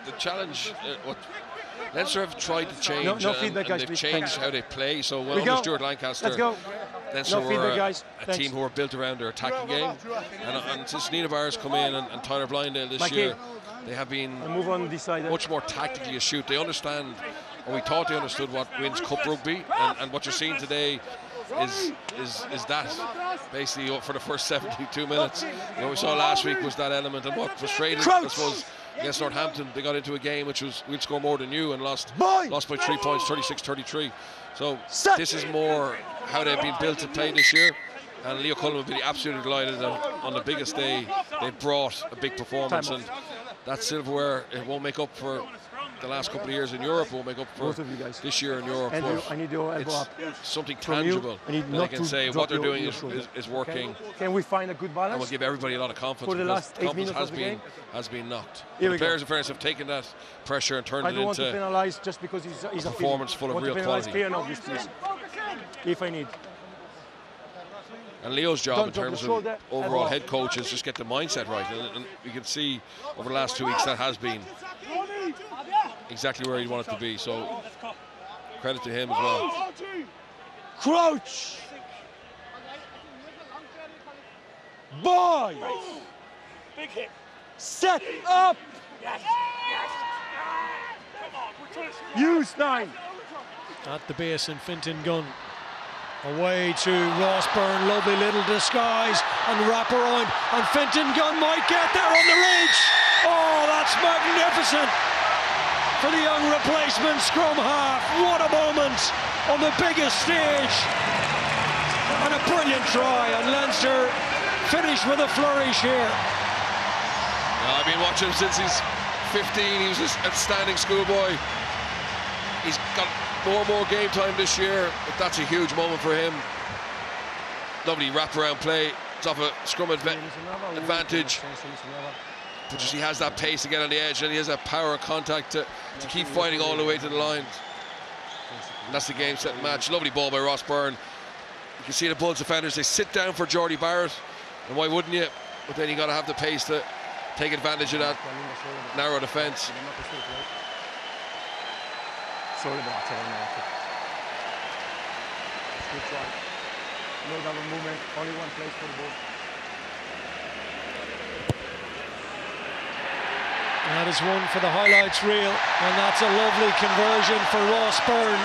B: The challenge, what Leinster have tried to change,
C: no feedback, guys,
B: they've
C: please.
B: changed how they play. So when under Stuart Lancaster,
C: let's go.
B: Leinster were
C: guys.
B: a team who were built around their attacking game, and since Nina Barr's come in and Tyler Blindale this year, they have been much more tactically astute. They understand, or we thought they understood, what wins Cup rugby, and what you're seeing today is that basically for the first 72 minutes. What we saw last week was that element, and what frustrated us was against Northampton, they got into a game which was we'd score more than you and lost by 3 points, 36-33. So this is more how they've been built to play this year. And Leo Cullen will be absolutely delighted that on the biggest day they brought a big performance, and that silverware, it won't make up for the last couple of years in Europe, won't make up for this year in Europe.
C: And I need your elbow up.
B: Something tangible that I can say what they're doing is working.
C: Can we find a good balance?
B: And we'll give everybody a lot of confidence,
C: for the last 8 minutes
B: has been knocked.
C: The
B: players, in fairness, have taken that pressure and turned it into
C: I don't want to penalise just because he's a
B: performance full of real quality.
C: Fair and obvious, please. If I need.
B: And Leo's job in terms of overall head coach is just get the mindset right, and you can see over the last 2 weeks that has been exactly where he wanted to be, so credit to him as well.
C: Crouch! Boy!
G: Big hit.
C: Set up! Use 9.
A: At the base and Finton Gunn. Away to Ross Byrne, lovely little disguise and wrap around, and Finton Gunn might get there on the ridge. Oh, that's magnificent for the young replacement scrum half. What a moment on the biggest stage, and a brilliant try, and Leinster finish with a flourish here.
B: I've been watching him since he's 15. He was an outstanding schoolboy. He's got more game time this year, but that's a huge moment for him. Lovely wraparound play. It's off a scrum advantage. But just he has that pace to get on the edge, and he has that power of contact to keep fighting all the way to the line. And that's the game set match. Lovely ball by Ross Byrne. You can see the Bulls defenders, they sit down for Jordie Barrett, and why wouldn't you? But then you got to have the pace to take advantage of that narrow defence.
C: Sorry about that. Good try. No double movement, only one place for the ball.
A: That is one for the highlights reel, and that's a lovely conversion for Ross Byrne.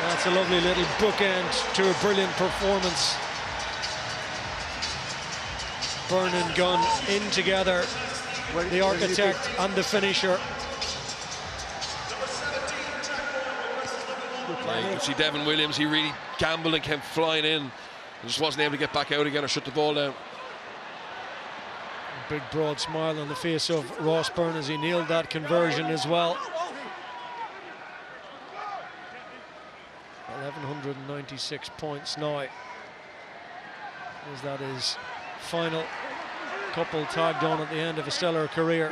A: That's a lovely little bookend to a brilliant performance. Byrne and Gunn in together, the architect and the finisher.
B: Yeah, you can see Devin Williams, he really gambled and came flying in and just wasn't able to get back out again or shut the ball down.
A: A big broad smile on the face of Ross Byrne as he nailed that conversion as well. 1196 points now, as that is final couple tagged on at the end of a stellar career.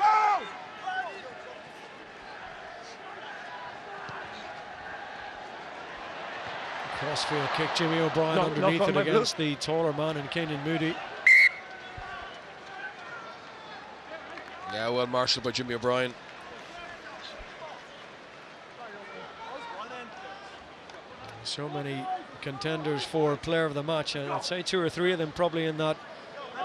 A: Crossfield kick, Jimmy O'Brien underneath it against the taller man and Kenyon Moody.
B: Yeah, well marshalled by Jimmy O'Brien.
A: So many contenders for player of the match, and I'd say 2 or 3 of them probably in that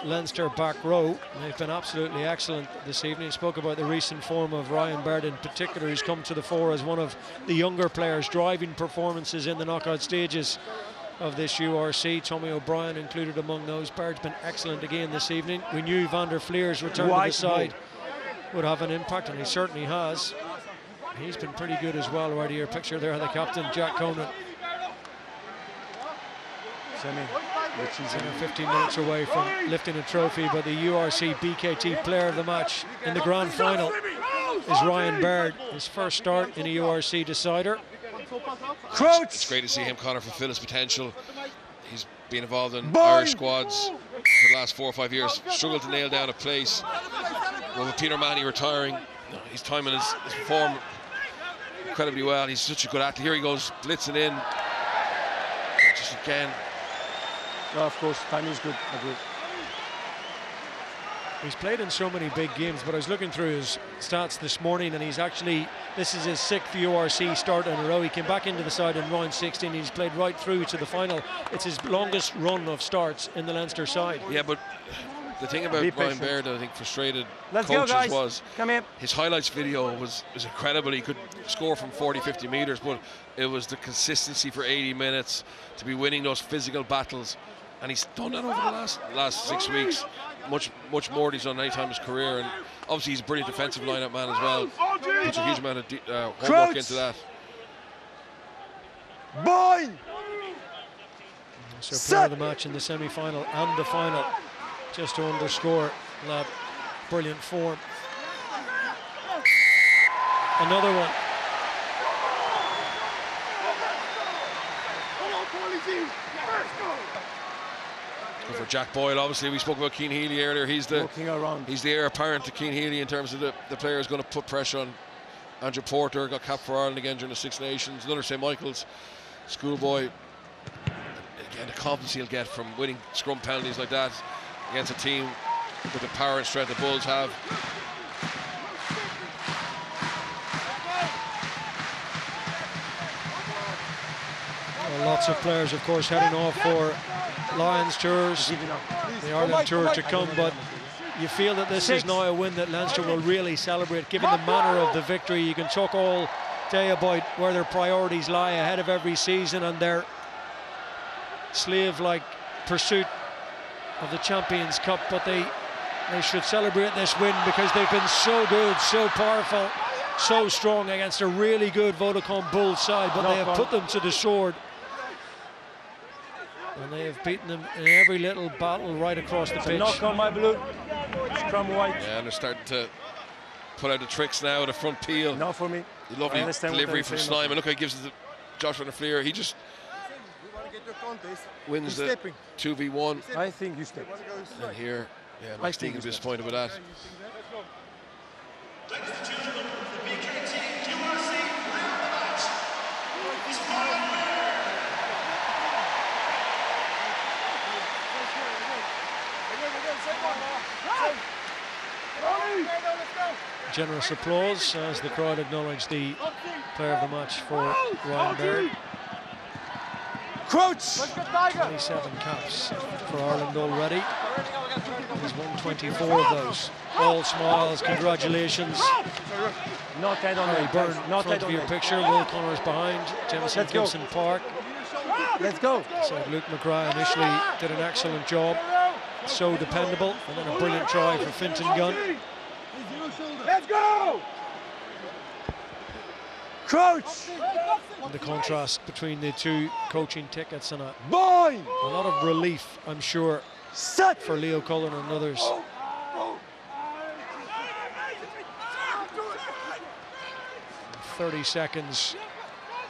A: Leinster back row. They've been absolutely excellent this evening. Spoke about the recent form of Ryan Baird in particular, who's come to the fore as one of the younger players, driving performances in the knockout stages of this URC. Tommy O'Brien included among those. Baird's been excellent again this evening. We knew Van der Flier's return to the side would have an impact, and he certainly has. He's been pretty good as well. Right here, picture there of the captain, Jack Conan.
C: Which is
A: 10 or 15 minutes away from lifting a trophy, but the URC BKT player of the match in the grand final is Ryan Baird, his first start in a URC decider.
B: It's great to see him, Conor, fulfill his potential. He's been involved in Irish squads for the last 4 or 5 years, struggled to nail down a place. Well, with Peter Manny retiring, he's timing his form incredibly well. He's such a good athlete. Here he goes, blitzing in. Just again.
C: No, of course, time is good. Agreed.
A: He's played in so many big games, but I was looking through his stats this morning, and he's actually, this is his 6th URC start in a row. He came back into the side in round 16. He's played right through to the final. It's his longest run of starts in the Leinster side.
B: Yeah, but the thing about Ryan Baird that I think frustrated
C: Let's
B: coaches
C: go, guys.
B: was
C: Come here.
B: His highlights video was incredible. He could score from 40-50 metres, but it was the consistency for 80 minutes to be winning those physical battles. And he's done that over the last 6 weeks. Much more than he's done any time in his career. And obviously he's a brilliant defensive line-up man as well. Puts a huge amount of homework into that.
C: Boyle!
A: So player of the match in the semi-final and the final, just to underscore that brilliant form. Another one.
B: For Jack Boyle, obviously we spoke about Cian Healy earlier. He's the heir apparent to Cian Healy in terms of the player who's going to put pressure on Andrew Porter. Got capped for Ireland again during the Six Nations. Another St. Michael's schoolboy. Again, the confidence he'll get from winning scrum penalties like that against a team with the power and strength the Bulls have.
A: Well, lots of players, of course, heading off for Lions tours, the Ireland tour to come, but you feel that this is now a win that Leinster will really celebrate, given the manner of the victory. You can talk all day about where their priorities lie ahead of every season and their slave-like pursuit of the Champions Cup, but they should celebrate this win because they've been so good, so powerful, so strong against a really good Vodacom Bulls side, but they have put them to the sword. And they have beaten them in every little battle right across the pitch.
C: Knock on my blue. Scrum white.
B: Yeah, and they're starting to put out the tricks now, the front peel.
C: Not for me.
B: Lovely delivery from Snyman. Look how he gives it to Josh Van der Flier. He just wins the 2v1.
C: I think you step.
B: And here, yeah, Max Deegan is disappointed with that.
A: Generous applause as the crowd acknowledge the player of the match for Ryan Baird.
C: Crouch!
A: 27 caps for Ireland already. He's won 24 of those. All smiles, congratulations.
C: Not head on
A: Harry Byrne in front of your picture, Will Connors behind, Jamison, Gibson-Park.
C: Let's go.
A: So Luke McGrath initially did an excellent job, so dependable, and then a brilliant try for Fintan Gunn.
C: Let's go! Crouch!
A: And the contrast between the two coaching tickets and a
C: Boy!
A: lot of relief, I'm sure,
C: Set!
A: for Leo Cullen and others. 30 seconds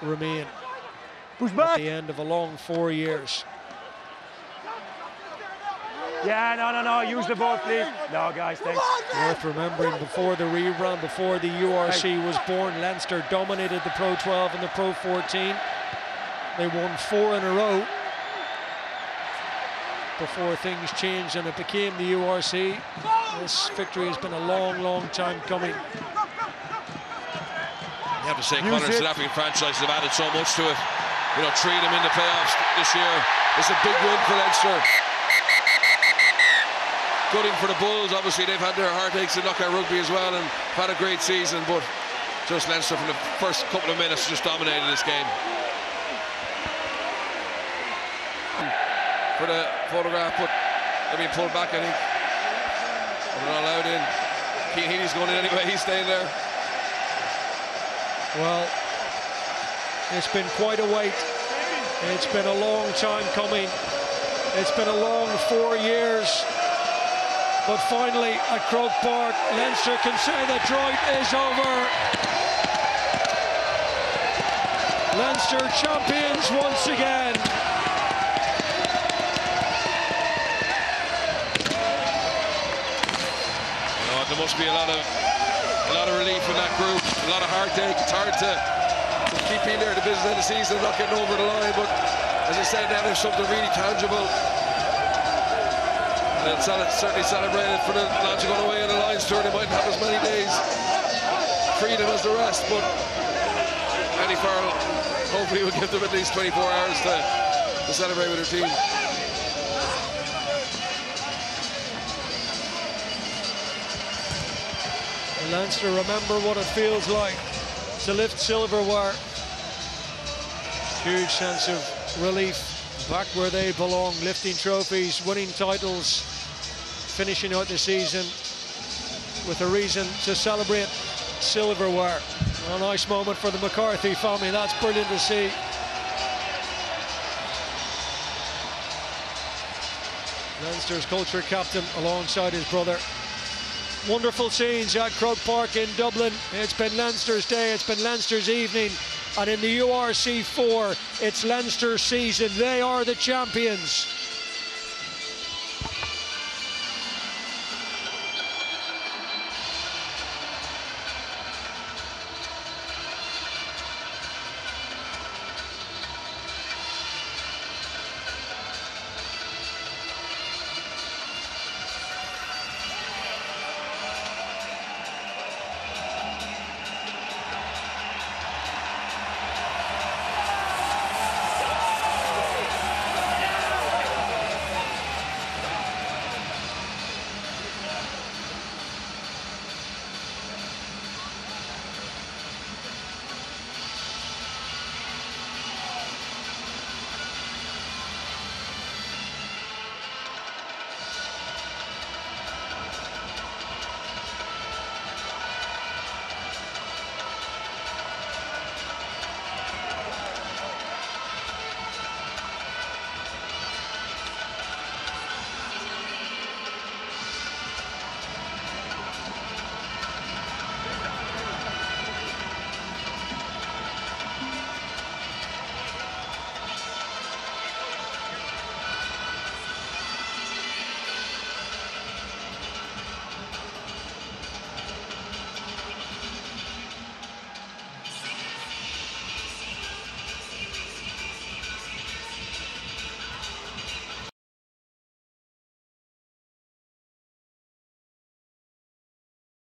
A: remain at the end of a long 4 years.
C: Yeah, no, use the ball, please. No, guys, thanks.
A: Worth remembering, before the rerun, before the URC was born, Leinster dominated the Pro 12 and the Pro 14. They won 4 in a row before things changed and it became the URC. This victory has been a long time coming.
B: You have to say, Conor, South African franchises have added so much to it. You know, 3 of them in the playoffs this year. It's a big win for Leinster. Gutting for the Bulls. Obviously, they've had their heartaches in knockout rugby as well and had a great season, but just Leinster from the first couple of minutes just dominated this game. For the photograph, but I mean, pulled back, I think. They're not allowed in. Heaney's going in anyway, he's staying there.
A: Well, it's been quite a wait. It's been a long time coming. It's been a long 4 years. But finally, at Croke Park, Leinster can say the drought is over. Leinster champions once again.
B: There must be a lot of relief in that group, a lot of heartache. It's hard to keep being there at the business of the season, not getting over the line, but as I said, now there's something really tangible. And it's certainly celebrated for the lads who are going away in the Leinster. They mightn't have as many days freedom as the rest, but Andy Farrell hopefully will give them at least 24 hours to celebrate with their team.
A: Leinster remember what it feels like to lift silverware. Huge sense of relief, back where they belong, lifting trophies, winning titles, finishing out the season with a reason to celebrate silverware. A nice moment for the McCarthy family, that's brilliant to see. Leinster's culture captain alongside his brother. Wonderful scenes at Croke Park in Dublin. It's been Leinster's day, it's been Leinster's evening, and in the URC4, it's Leinster's season. They are the champions.